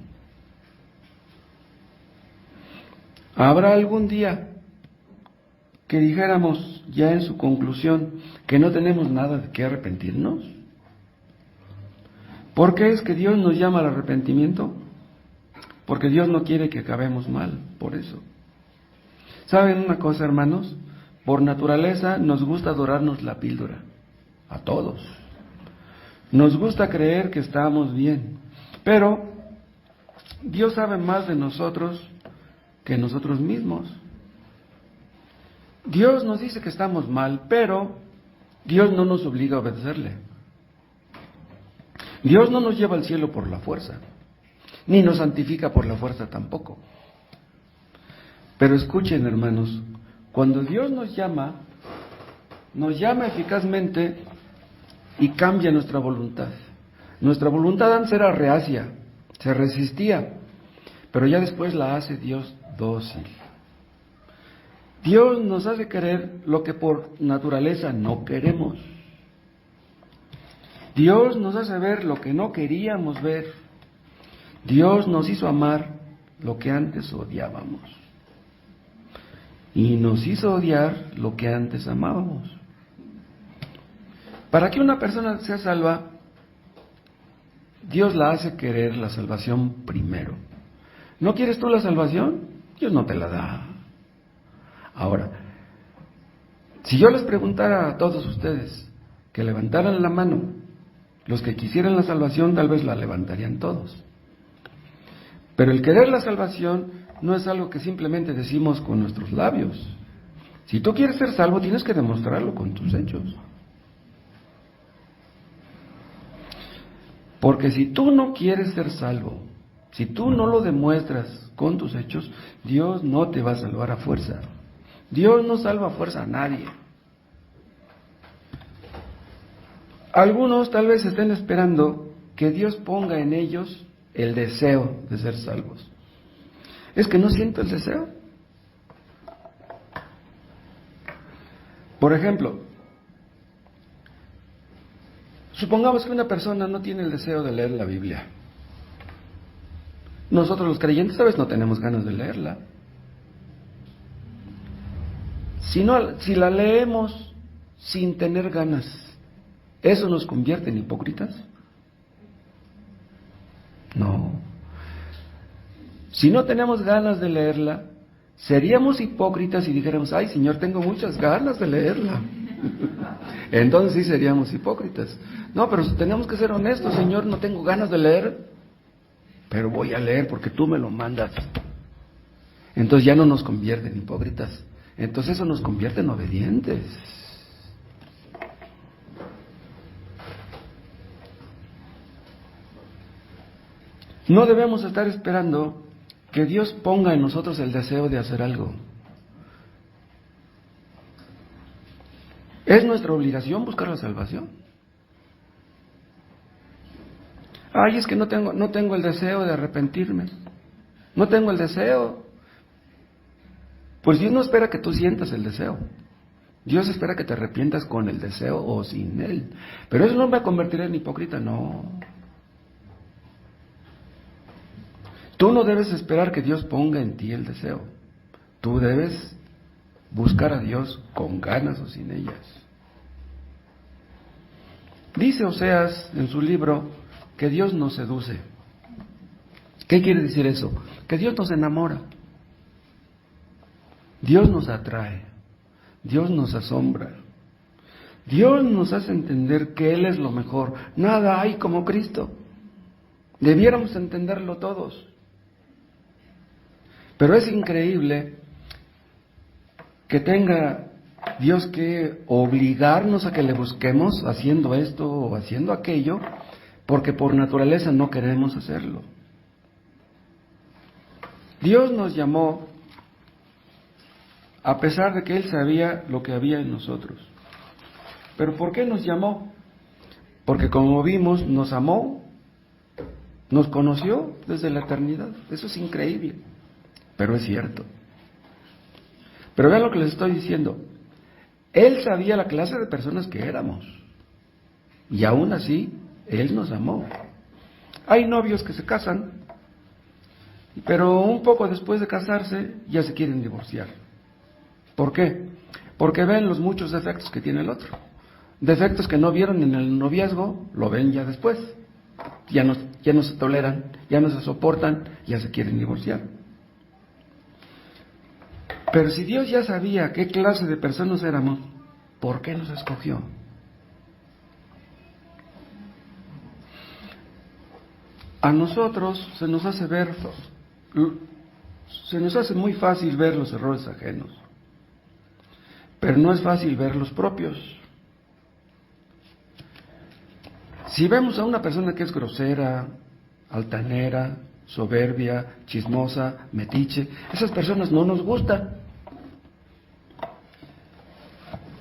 ¿Habrá algún día que dijéramos ya en su conclusión que no tenemos nada de qué arrepentirnos? ¿Por qué es que Dios nos llama al arrepentimiento? Porque Dios no quiere que acabemos mal, por eso. ¿Saben una cosa, hermanos? Por naturaleza nos gusta dorarnos la píldora, a todos. Nos gusta creer que estamos bien, pero Dios sabe más de nosotros que nosotros mismos. Dios nos dice que estamos mal, pero Dios no nos obliga a obedecerle. Dios no nos lleva al cielo por la fuerza, ni nos santifica por la fuerza tampoco. Pero escuchen, hermanos, cuando Dios nos llama eficazmente y cambia nuestra voluntad. Nuestra voluntad antes era reacia, se resistía, pero ya después la hace Dios dócil. Dios nos hace querer lo que por naturaleza no queremos. Dios nos hace ver lo que no queríamos ver. Dios nos hizo amar lo que antes odiábamos. Y nos hizo odiar lo que antes amábamos. Para que una persona sea salva, Dios la hace querer la salvación primero. ¿No quieres tú la salvación? Dios no te la da. Ahora, si yo les preguntara a todos ustedes que levantaran la mano, los que quisieran la salvación tal vez la levantarían todos. Pero el querer la salvación no es algo que simplemente decimos con nuestros labios. Si tú quieres ser salvo, tienes que demostrarlo con tus hechos. Porque si tú no quieres ser salvo, si tú no lo demuestras con tus hechos, Dios no te va a salvar a fuerza. Dios no salva a fuerza a nadie. Algunos tal vez estén esperando que Dios ponga en ellos el deseo de ser salvos. Es que no siento el deseo. Por ejemplo, supongamos que una persona no tiene el deseo de leer la Biblia. Nosotros los creyentes a veces no tenemos ganas de leerla. Si la leemos sin tener ganas, ¿eso nos convierte en hipócritas? No. Si no tenemos ganas de leerla, seríamos hipócritas si dijéramos, ay Señor, tengo muchas ganas de leerla. Entonces sí seríamos hipócritas. No, pero tenemos que ser honestos, Señor, no tengo ganas de leer, pero voy a leer porque tú me lo mandas. Entonces ya no nos convierte en hipócritas. Entonces eso nos convierte en obedientes. No debemos estar esperando que Dios ponga en nosotros el deseo de hacer algo. Es nuestra obligación buscar la salvación. Ay, es que no tengo el deseo de arrepentirme. No tengo el deseo. Pues Dios no espera que tú sientas el deseo. Dios espera que te arrepientas con el deseo o sin él. Pero eso no me convertirá en hipócrita, no. Tú no debes esperar que Dios ponga en ti el deseo. Tú debes buscar a Dios con ganas o sin ellas. Dice Oseas en su libro que Dios nos seduce. ¿Qué quiere decir eso? Que Dios nos enamora. Dios nos atrae. Dios nos asombra. Dios nos hace entender que Él es lo mejor. Nada hay como Cristo. Debiéramos entenderlo todos. Pero es increíble que tenga Dios que obligarnos a que le busquemos haciendo esto o haciendo aquello, porque por naturaleza no queremos hacerlo. Dios nos llamó a pesar de que Él sabía lo que había en nosotros. ¿Pero por qué nos llamó? Porque como vimos, nos amó, nos conoció desde la eternidad. Eso es increíble, pero es cierto. Pero vean lo que les estoy diciendo. Él sabía la clase de personas que éramos. Y aún así, Él nos amó. Hay novios que se casan, pero un poco después de casarse ya se quieren divorciar. ¿Por qué? Porque ven los muchos defectos que tiene el otro. Defectos que no vieron en el noviazgo, lo ven ya después. Ya no se toleran, ya no se soportan, ya se quieren divorciar. Pero si Dios ya sabía qué clase de personas éramos, ¿por qué nos escogió? A nosotros se nos hace muy fácil ver los errores ajenos, pero no es fácil ver los propios. Si vemos a una persona que es grosera, altanera, soberbia, chismosa, metiche, esas personas no nos gustan.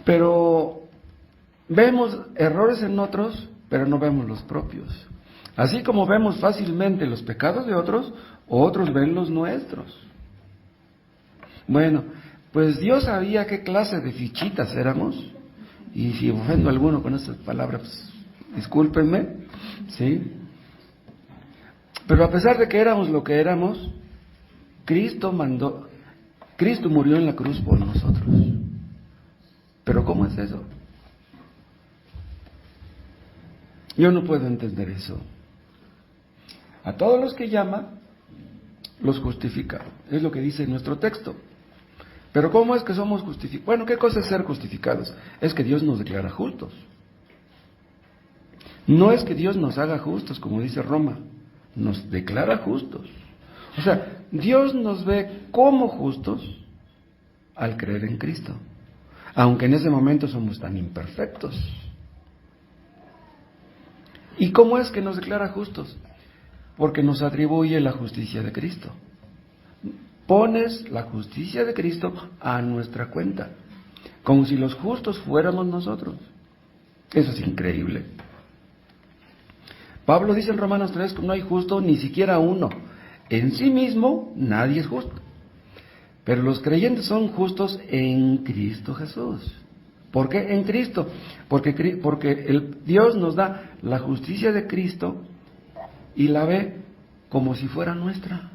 Pero vemos errores en otros, pero no vemos los propios. Así como vemos fácilmente los pecados de otros, otros ven los nuestros. Bueno, pues Dios sabía qué clase de fichitas éramos, y si ofendo a alguno con estas palabras, pues, discúlpenme, ¿sí? Pero a pesar de que éramos lo que éramos, Cristo murió en la cruz por nosotros. ¿Pero cómo es eso? Yo no puedo entender eso. A todos los que llama, los justifica. Es lo que dice nuestro texto. Pero ¿cómo es que somos justificados? Bueno, ¿qué cosa es ser justificados? Es que Dios nos declara justos. No es que Dios nos haga justos, como dice Roma. Nos declara justos. O sea, Dios nos ve como justos al creer en Cristo. aunque en ese momento somos tan imperfectos. ¿Y cómo es que nos declara justos? Porque nos atribuye la justicia de Cristo. Pones la justicia de Cristo a nuestra cuenta, como si los justos fuéramos nosotros. Eso es increíble. Pablo dice en Romanos 3 que no hay justo ni siquiera uno. En sí mismo nadie es justo. Pero los creyentes son justos en Cristo Jesús. ¿Por qué en Cristo? Porque Dios nos da la justicia de Cristo y la ve como si fuera nuestra.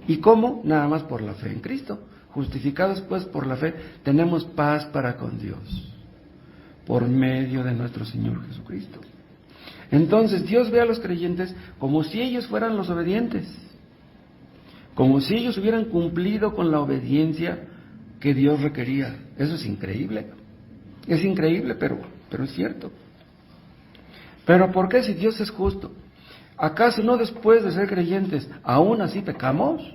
¿Y cómo? Nada más por la fe en Cristo. Justificados pues por la fe, tenemos paz para con Dios, por medio de nuestro Señor Jesucristo. Entonces Dios ve a los creyentes como si ellos fueran los obedientes, como si ellos hubieran cumplido con la obediencia que Dios requería. Eso es increíble. Es increíble, pero es cierto. ¿Pero por qué si Dios es justo? ¿Acaso no después de ser creyentes, aún así pecamos?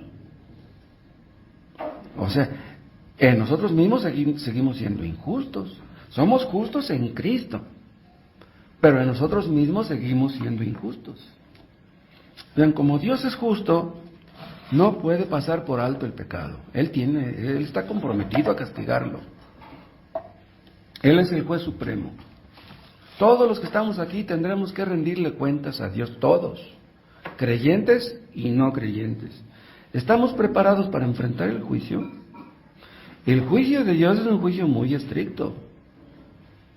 O sea, en nosotros mismos seguimos siendo injustos. Somos justos en Cristo, pero en nosotros mismos seguimos siendo injustos. Vean, como Dios es justo, no puede pasar por alto el pecado. Él está comprometido a castigarlo. Él es el juez supremo. Todos los que estamos aquí tendremos que rendirle cuentas a Dios, todos, creyentes y no creyentes. ¿Estamos preparados para enfrentar el juicio? El juicio de Dios es un juicio muy estricto.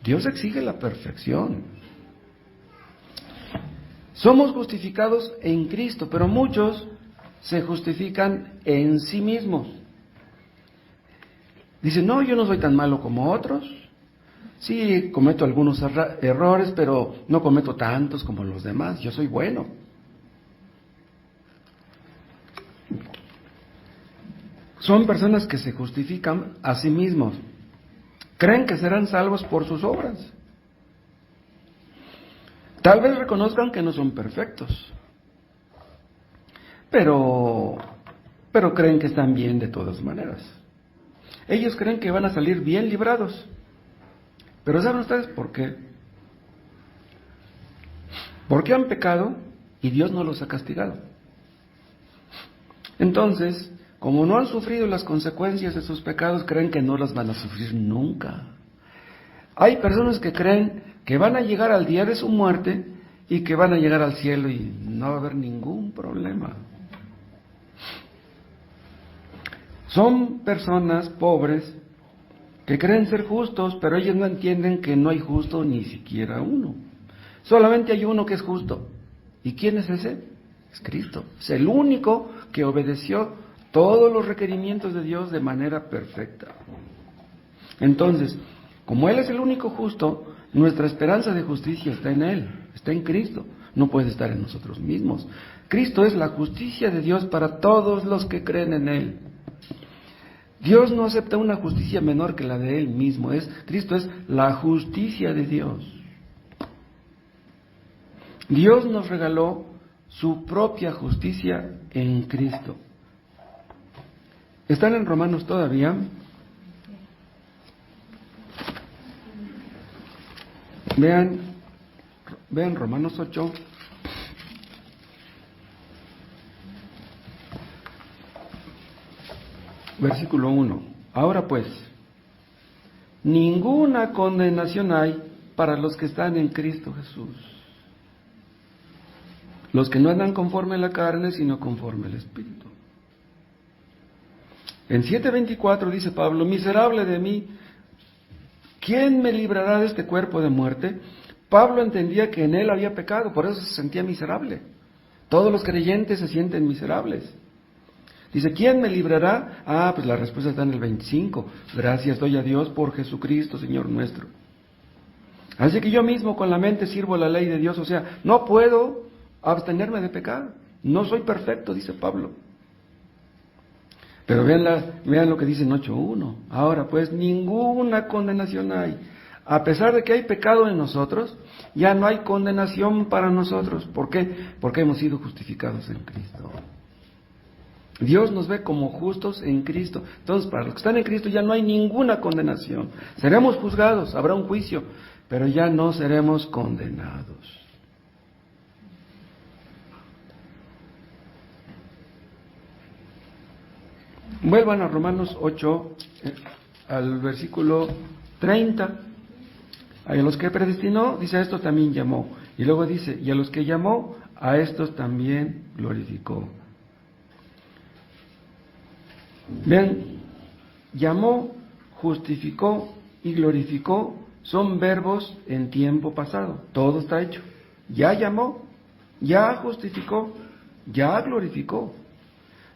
Dios exige la perfección. Somos justificados en Cristo, pero muchos se justifican en sí mismos. Dicen, no, yo no soy tan malo como otros. Sí, cometo algunos errores, pero no cometo tantos como los demás. Yo soy bueno. Son personas que se justifican a sí mismos. Creen que serán salvos por sus obras. Tal vez reconozcan que no son perfectos, pero creen que están bien de todas maneras. Ellos creen que van a salir bien librados. Pero ¿saben ustedes por qué? Porque han pecado y Dios no los ha castigado. Entonces, como no han sufrido las consecuencias de sus pecados, creen que no las van a sufrir nunca. Hay personas que creen que van a llegar al día de su muerte y que van a llegar al cielo y no va a haber ningún problema. Son personas pobres que creen ser justos, pero ellos no entienden que no hay justo ni siquiera uno. Solamente hay uno que es justo. ¿Y quién es ese? Es Cristo. Es el único que obedeció todos los requerimientos de Dios de manera perfecta. Entonces, como Él es el único justo, nuestra esperanza de justicia está en Él, está en Cristo. No puede estar en nosotros mismos. Cristo es la justicia de Dios para todos los que creen en Él. Dios no acepta una justicia menor que la de Él mismo. Cristo es la justicia de Dios. Dios nos regaló su propia justicia en Cristo. ¿Están en Romanos todavía? Vean Romanos 8. Versículo 1. Ahora pues, ninguna condenación hay para los que están en Cristo Jesús. Los que no andan conforme a la carne, sino conforme al Espíritu. En 7:24 dice Pablo, miserable de mí, ¿quién me librará de este cuerpo de muerte? Pablo entendía que en él había pecado, por eso se sentía miserable. Todos los creyentes se sienten miserables. Dice, ¿quién me librará? Pues la respuesta está en el 25. Gracias doy a Dios por Jesucristo, Señor nuestro. Así que yo mismo con la mente sirvo la ley de Dios, o sea, no puedo abstenerme de pecar. No soy perfecto, dice Pablo. Pero vean lo que dice en 8:1. Ahora pues ninguna condenación hay. A pesar de que hay pecado en nosotros, ya no hay condenación para nosotros. ¿Por qué? Porque hemos sido justificados en Cristo. Dios nos ve como justos en Cristo. Entonces, para los que están en Cristo ya no hay ninguna condenación. Seremos juzgados, habrá un juicio, pero ya no seremos condenados. Vuelvan a Romanos 8, al versículo 30. A los que predestinó, dice, a estos también llamó. Y luego dice, y a los que llamó, a estos también glorificó. Vean, llamó, justificó y glorificó son verbos en tiempo pasado. Todo está hecho. Ya llamó, ya justificó, ya glorificó.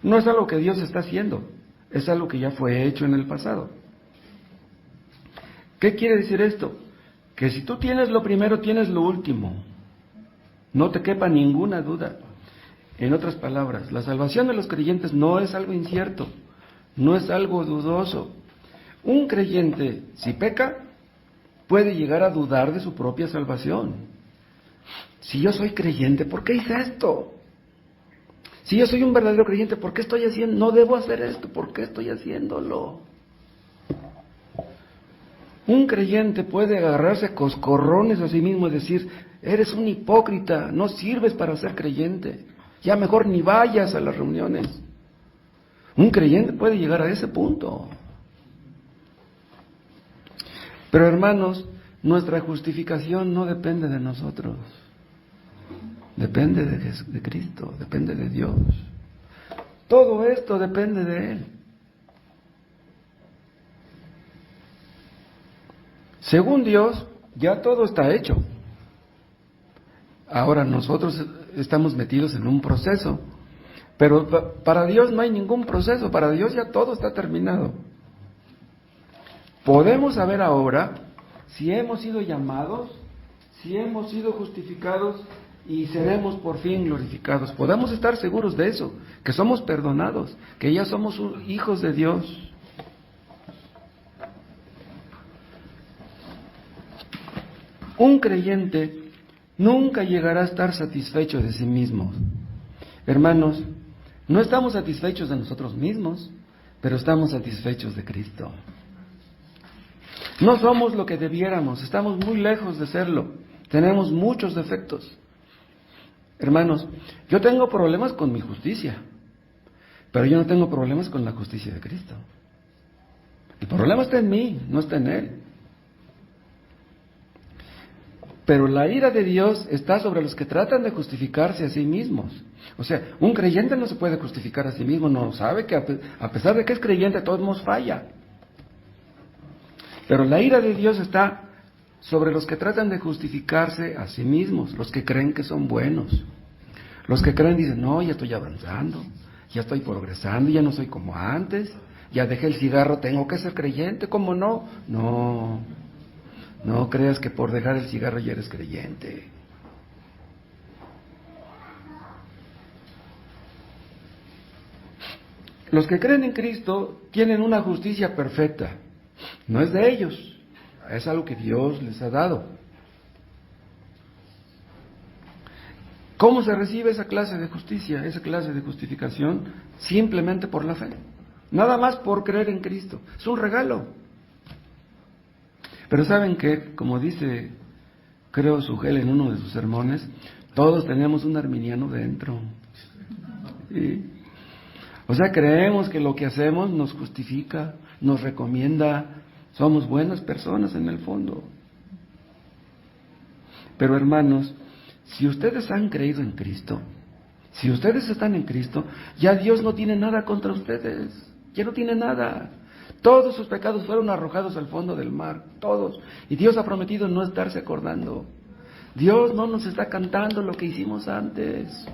No es algo que Dios está haciendo, es algo que ya fue hecho en el pasado. ¿Qué quiere decir esto? Que si tú tienes lo primero, tienes lo último. No te quepa ninguna duda. En otras palabras, la salvación de los creyentes no es algo incierto, no es algo dudoso. Un creyente, si peca, puede llegar a dudar de su propia salvación. Si yo soy creyente, ¿por qué hice esto? Si yo soy un verdadero creyente, ¿por qué estoy haciendo? No debo hacer esto, ¿por qué estoy haciéndolo? Un creyente puede agarrarse coscorrones a sí mismo y decir, eres un hipócrita, no sirves para ser creyente, ya mejor ni vayas a las reuniones. Un creyente puede llegar a ese punto. Pero hermanos, nuestra justificación no depende de nosotros, depende de Cristo, depende de Dios. Todo esto depende de Él. Según Dios, ya todo está hecho. Ahora nosotros estamos metidos en un proceso, pero para Dios no hay ningún proceso, para Dios ya todo está terminado. Podemos saber ahora si hemos sido llamados, si hemos sido justificados y seremos por fin glorificados. Podemos estar seguros de eso, que somos perdonados, que ya somos hijos de Dios. Un creyente nunca llegará a estar satisfecho de sí mismo. Hermanos, no estamos satisfechos de nosotros mismos, pero estamos satisfechos de Cristo. No somos lo que debiéramos, estamos muy lejos de serlo, tenemos muchos defectos. Hermanos, yo tengo problemas con mi justicia, pero yo no tengo problemas con la justicia de Cristo. El problema está en mí, no está en Él. Pero la ira de Dios está sobre los que tratan de justificarse a sí mismos. O sea, un creyente no se puede justificar a sí mismo, no sabe que a pesar de que es creyente, todos nos falla. Pero la ira de Dios está sobre los que tratan de justificarse a sí mismos, los que creen que son buenos. Los que creen dicen, no, ya estoy avanzando, ya estoy progresando, ya no soy como antes, ya dejé el cigarro, tengo que ser creyente, ¿cómo no? No creas que por dejar el cigarro ya eres creyente. Los que creen en Cristo tienen una justicia perfecta. No es de ellos, es algo que Dios les ha dado. ¿Cómo se recibe esa clase de justicia, esa clase de justificación? Simplemente por la fe. Nada más por creer en Cristo. Es un regalo. Pero ¿saben qué? Como dice, creo, Sugel en uno de sus sermones, todos tenemos un arminiano dentro. ¿Sí? O sea, creemos que lo que hacemos nos justifica, nos recomienda, somos buenas personas en el fondo. Pero hermanos, si ustedes han creído en Cristo, si ustedes están en Cristo, ya Dios no tiene nada contra ustedes, ya no tiene nada. Todos sus pecados fueron arrojados al fondo del mar, todos. Y Dios ha prometido no estarse acordando. Dios no nos está cantando lo que hicimos antes.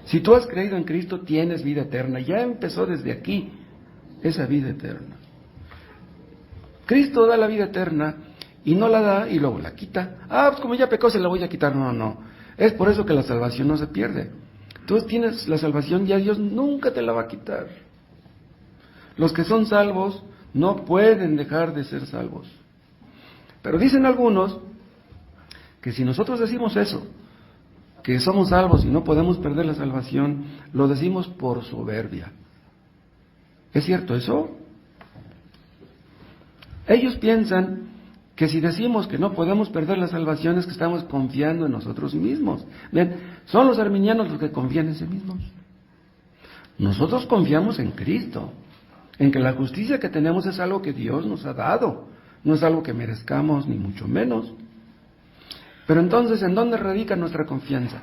Si tú has creído en Cristo, tienes vida eterna. Ya empezó desde aquí esa vida eterna. Cristo da la vida eterna y no la da y luego la quita. Pues como ya pecó se la voy a quitar. No. Es por eso que la salvación no se pierde. Tú tienes la salvación, ya Dios nunca te la va a quitar. Los que son salvos no pueden dejar de ser salvos. Pero dicen algunos que si nosotros decimos eso, que somos salvos y no podemos perder la salvación, lo decimos por soberbia. ¿Es cierto eso? Ellos piensan que si decimos que no podemos perder la salvación es que estamos confiando en nosotros mismos. Ven, son los arminianos los que confían en sí mismos. Nosotros confiamos en Cristo, en que la justicia que tenemos es algo que Dios nos ha dado, no es algo que merezcamos ni mucho menos. Pero entonces, ¿en dónde radica nuestra confianza?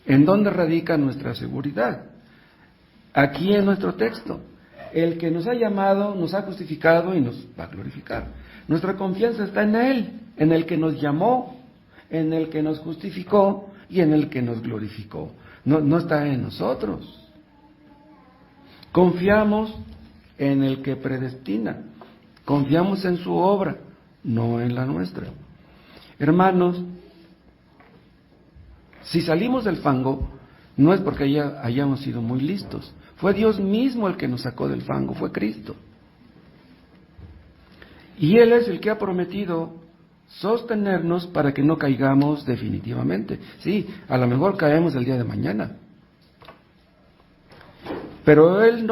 ¿En dónde radica nuestra seguridad? Aquí en nuestro texto. El que nos ha llamado, nos ha justificado y nos va a glorificar. Nuestra confianza está en Él, en el que nos llamó, en el que nos justificó y en el que nos glorificó. No está en nosotros. Confiamos en el que predestina. Confiamos en su obra, no en la nuestra. Hermanos, si salimos del fango, no es porque hayamos sido muy listos. Fue Dios mismo el que nos sacó del fango, fue Cristo. Y Él es el que ha prometido sostenernos para que no caigamos definitivamente. Sí, a lo mejor caemos el día de mañana. Pero Él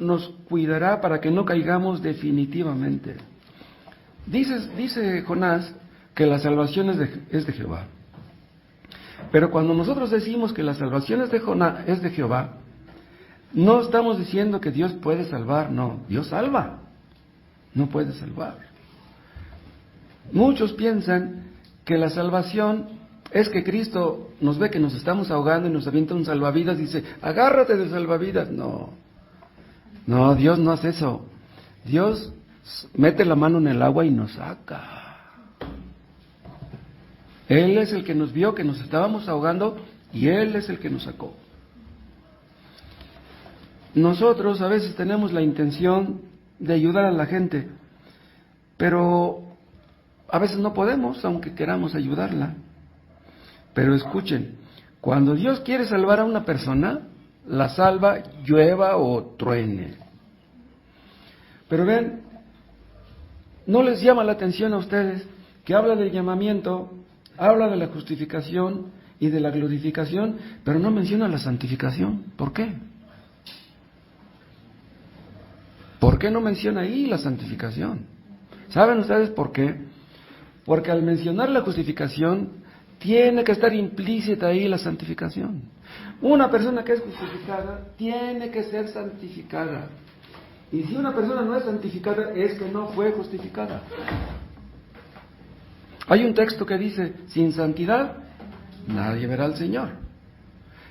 nos cuidará para que no caigamos definitivamente. Dice Jonás que la salvación es de Jehová. Pero cuando nosotros decimos que la salvación es de Jehová, no estamos diciendo que Dios puede salvar, no, Dios salva, no puede salvar. Muchos piensan que la salvación es que Cristo nos ve que nos estamos ahogando y nos avienta un salvavidas y dice, agárrate del salvavidas. No, Dios no hace eso. Dios mete la mano en el agua y nos saca. Él es el que nos vio que nos estábamos ahogando y Él es el que nos sacó. Nosotros a veces tenemos la intención de ayudar a la gente, pero a veces no podemos, aunque queramos ayudarla. Pero escuchen, cuando Dios quiere salvar a una persona, la salva llueva o truene. Pero ven, ¿no les llama la atención a ustedes que habla del llamamiento, habla de la justificación y de la glorificación, pero no menciona la santificación? ¿Por qué? ¿Por qué no menciona ahí la santificación? ¿Saben ustedes por qué? Porque al mencionar la justificación, tiene que estar implícita ahí la santificación. Una persona que es justificada, tiene que ser santificada. Y si una persona no es santificada, es que no fue justificada. Hay un texto que dice, sin santidad, nadie verá al Señor.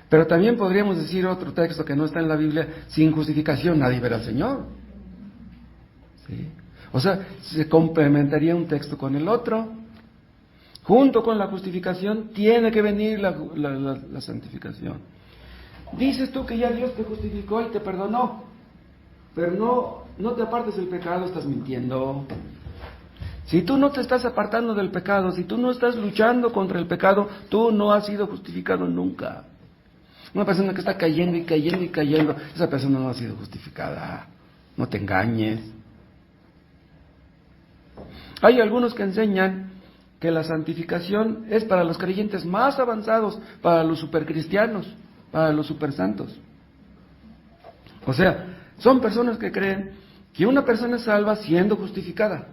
Pero también podríamos decir otro texto que no está en la Biblia, sin justificación, nadie verá al Señor. ¿Sí? O sea, se complementaría un texto con el otro. Junto con la justificación tiene que venir la santificación. Dices tú que ya Dios te justificó y te perdonó, pero no te apartes del pecado, estás mintiendo. Si tú no te estás apartando del pecado, si tú no estás luchando contra el pecado, tú no has sido justificado nunca. Una persona que está cayendo y cayendo y cayendo, esa persona no ha sido justificada. No te engañes. Hay algunos que enseñan que la santificación es para los creyentes más avanzados, para los supercristianos, para los supersantos. O sea, son personas que creen que una persona es salva siendo justificada.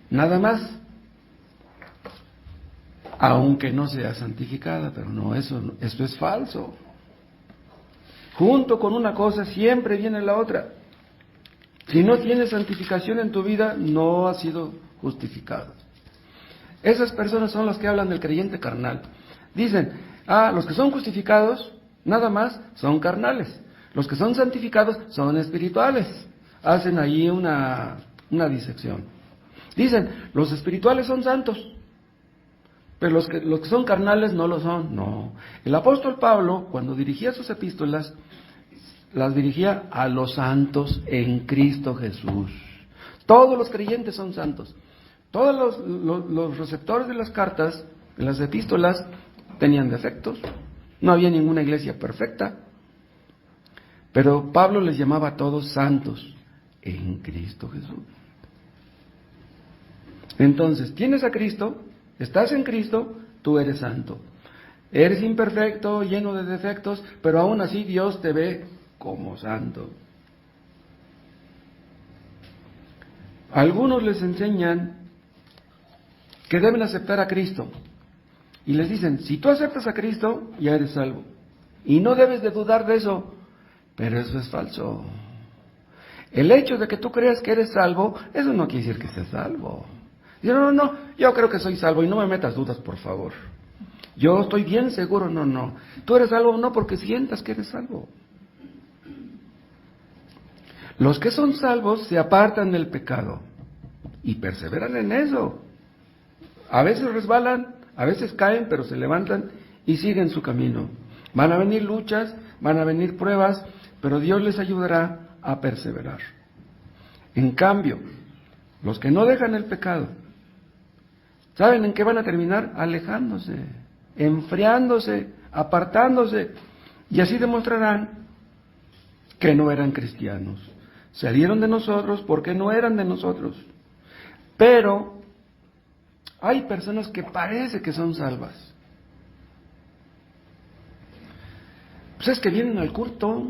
Nada más. Aunque no sea santificada, pero no, eso es falso. Junto con una cosa siempre viene la otra. Si no tienes santificación en tu vida, no has sido justificado. Esas personas son las que hablan del creyente carnal. Dicen, los que son justificados, nada más, son carnales. Los que son santificados son espirituales. Hacen ahí una disección. Dicen, los espirituales son santos, pero los que son carnales no lo son. No. El apóstol Pablo, cuando dirigía sus epístolas, las dirigía a los santos en Cristo Jesús. Todos los creyentes son santos. Todos los receptores de las cartas, de las epístolas, tenían defectos. No había ninguna iglesia perfecta. Pero Pablo les llamaba a todos santos en Cristo Jesús. Entonces, tienes a Cristo, estás en Cristo, tú eres santo. Eres imperfecto, lleno de defectos, pero aún así Dios te ve como santo. Algunos les enseñan que deben aceptar a Cristo. Y les dicen, si tú aceptas a Cristo, ya eres salvo. Y no debes de dudar de eso. Pero eso es falso. El hecho de que tú creas que eres salvo, eso no quiere decir que estés salvo. Dice, no, yo creo que soy salvo y no me metas dudas, por favor. Yo estoy bien seguro, no. Tú eres salvo no porque sientas que eres salvo. Los que son salvos se apartan del pecado y perseveran en eso. A veces resbalan, a veces caen, pero se levantan y siguen su camino. Van a venir luchas, van a venir pruebas, pero Dios les ayudará a perseverar. En cambio, los que no dejan el pecado, ¿saben en qué van a terminar? Alejándose, enfriándose, apartándose, y así demostrarán que no eran cristianos. Salieron de nosotros porque no eran de nosotros. Pero hay personas que parece que son salvas. Pues es que vienen al culto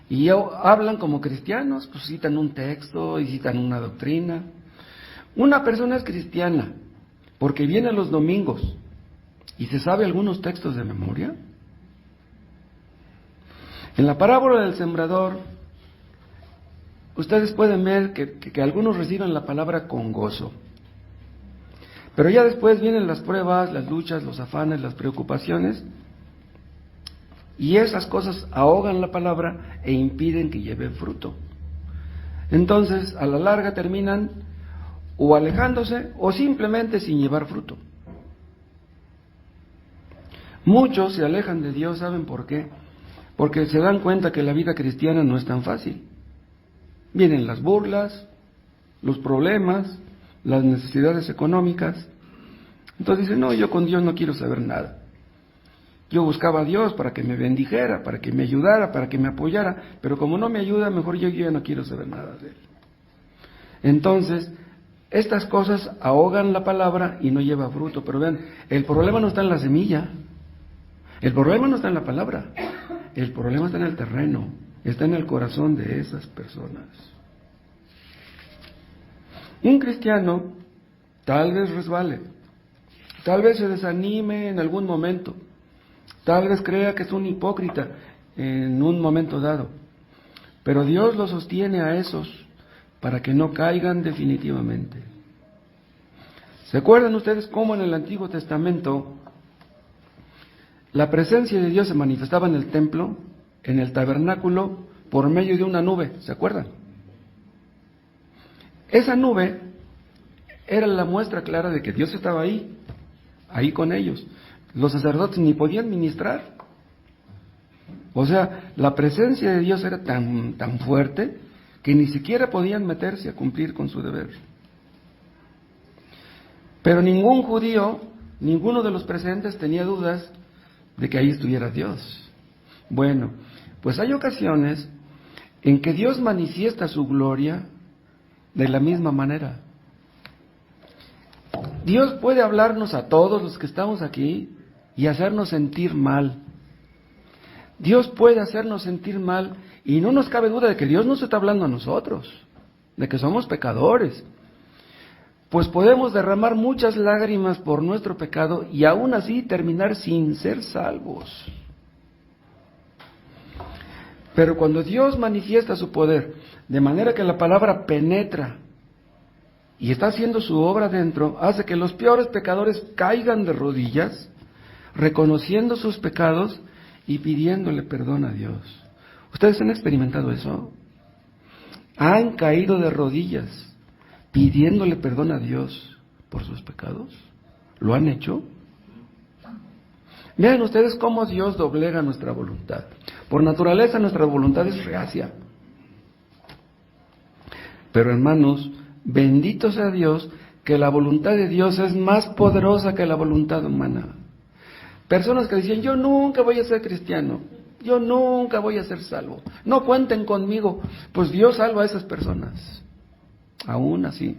y hablan como cristianos, pues citan un texto y citan una doctrina. Una persona es cristiana porque viene los domingos y se sabe algunos textos de memoria. En la parábola del sembrador, ustedes pueden ver que algunos reciben la palabra con gozo. Pero ya después vienen las pruebas, las luchas, los afanes, las preocupaciones, y esas cosas ahogan la palabra e impiden que lleve fruto. Entonces, a la larga terminan o alejándose o simplemente sin llevar fruto. Muchos se alejan de Dios, ¿saben por qué? Porque se dan cuenta que la vida cristiana no es tan fácil. Vienen las burlas, los problemas, las necesidades económicas. Entonces dicen, no, yo con Dios no quiero saber nada. Yo buscaba a Dios para que me bendijera, para que me ayudara, para que me apoyara, pero como no me ayuda, mejor yo ya no quiero saber nada de Él. Entonces, estas cosas ahogan la palabra y no lleva fruto. Pero vean, el problema no está en la semilla, el problema no está en la palabra, el problema está en el terreno, está en el corazón de esas personas. Un cristiano tal vez resbale, tal vez se desanime en algún momento, tal vez crea que es un hipócrita en un momento dado, pero Dios los sostiene a esos para que no caigan definitivamente. ¿Se acuerdan ustedes cómo en el Antiguo Testamento la presencia de Dios se manifestaba en el templo, en el tabernáculo, por medio de una nube? ¿Se acuerdan? Esa nube era la muestra clara de que Dios estaba ahí con ellos. Los sacerdotes ni podían ministrar. O sea, la presencia de Dios era tan fuerte que ni siquiera podían meterse a cumplir con su deber. Pero ningún judío, ninguno de los presentes tenía dudas de que ahí estuviera Dios. Bueno, pues hay ocasiones en que Dios manifiesta su gloria de la misma manera. Dios puede hablarnos a todos los que estamos aquí y hacernos sentir mal. Dios puede hacernos sentir mal y no nos cabe duda de que Dios nos está hablando a nosotros, de que somos pecadores. Pues podemos derramar muchas lágrimas por nuestro pecado y aún así terminar sin ser salvos. Pero cuando Dios manifiesta su poder, de manera que la palabra penetra y está haciendo su obra dentro, hace que los peores pecadores caigan de rodillas, reconociendo sus pecados y pidiéndole perdón a Dios. ¿Ustedes han experimentado eso? ¿Han caído de rodillas pidiéndole perdón a Dios por sus pecados? ¿Lo han hecho? Vean ustedes cómo Dios doblega nuestra voluntad. Por naturaleza nuestra voluntad es reacia. Pero hermanos, bendito sea Dios, que la voluntad de Dios es más poderosa que la voluntad humana. Personas que decían, yo nunca voy a ser cristiano, yo nunca voy a ser salvo, no cuenten conmigo. Pues Dios salva a esas personas, aún así.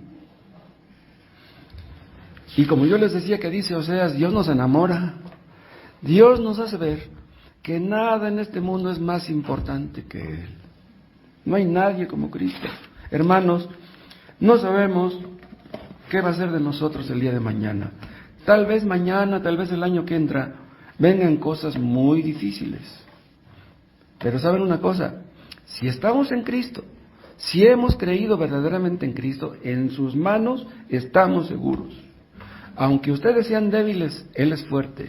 Y como yo les decía que dice Oseas, Dios nos enamora. Dios nos hace ver que nada en este mundo es más importante que Él. No hay nadie como Cristo. Hermanos, no sabemos qué va a ser de nosotros el día de mañana. Tal vez mañana, tal vez el año que entra, vengan cosas muy difíciles. Pero ¿saben una cosa? Si estamos en Cristo, si hemos creído verdaderamente en Cristo, en sus manos estamos seguros. Aunque ustedes sean débiles, Él es fuerte.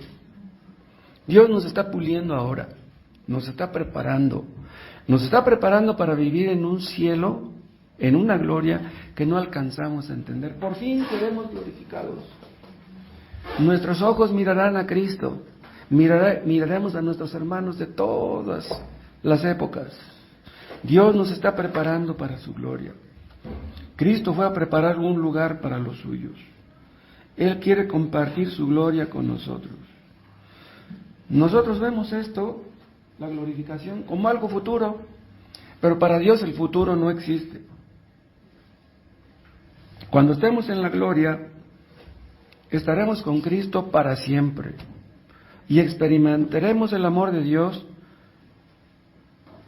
Dios nos está puliendo ahora, nos está preparando para vivir en un cielo, en una gloria que no alcanzamos a entender. Por fin seremos glorificados. Nuestros ojos mirarán a Cristo, miraremos a nuestros hermanos de todas las épocas. Dios nos está preparando para su gloria. Cristo fue a preparar un lugar para los suyos. Él quiere compartir su gloria con nosotros. Nosotros vemos esto, la glorificación, como algo futuro, pero para Dios el futuro no existe. Cuando estemos en la gloria, estaremos con Cristo para siempre y experimentaremos el amor de Dios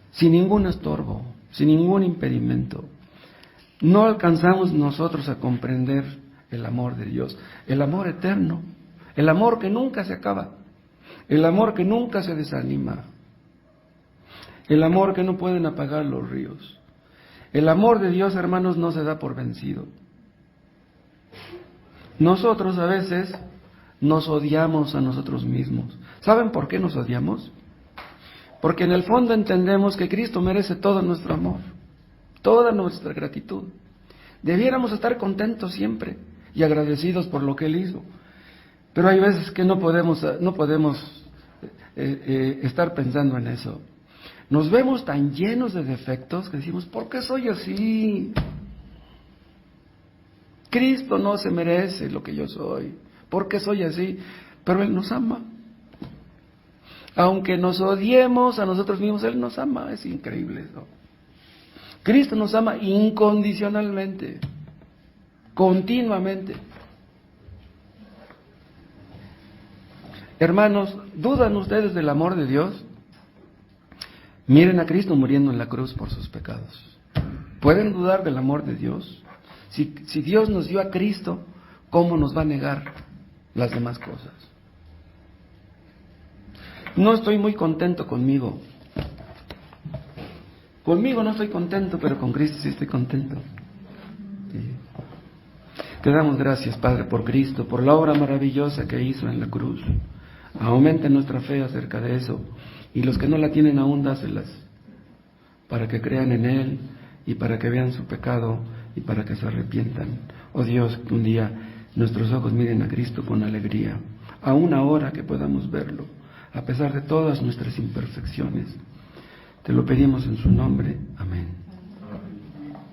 sin ningún estorbo, sin ningún impedimento. No alcanzamos nosotros a comprender el amor de Dios, el amor eterno, el amor que nunca se acaba, el amor que nunca se desanima, el amor que no pueden apagar los ríos. El amor de Dios, hermanos, no se da por vencido. Nosotros a veces nos odiamos a nosotros mismos. ¿Saben por qué nos odiamos? Porque en el fondo entendemos que Cristo merece todo nuestro amor, toda nuestra gratitud. Debiéramos estar contentos siempre y agradecidos por lo que Él hizo. Pero hay veces que no podemos estar pensando en eso. Nos vemos tan llenos de defectos que decimos, ¿por qué soy así? Cristo no se merece lo que yo soy. ¿Por qué soy así? Pero Él nos ama. Aunque nos odiemos a nosotros mismos, Él nos ama. Es increíble eso. Cristo nos ama incondicionalmente, continuamente. Hermanos, ¿dudan ustedes del amor de Dios? Miren a Cristo muriendo en la cruz por sus pecados. ¿Pueden dudar del amor de Dios? Si Dios nos dio a Cristo, ¿cómo nos va a negar las demás cosas? No estoy muy contento conmigo. Conmigo no estoy contento, pero con Cristo sí estoy contento. Sí. Te damos gracias, Padre, por Cristo, por la obra maravillosa que hizo en la cruz. Aumente nuestra fe acerca de eso. Y los que no la tienen aún, dáselas, para que crean en Él y para que vean su pecado y para que se arrepientan. Oh Dios, que un día nuestros ojos miren a Cristo con alegría, aún ahora que podamos verlo, a pesar de todas nuestras imperfecciones. Te lo pedimos en su nombre.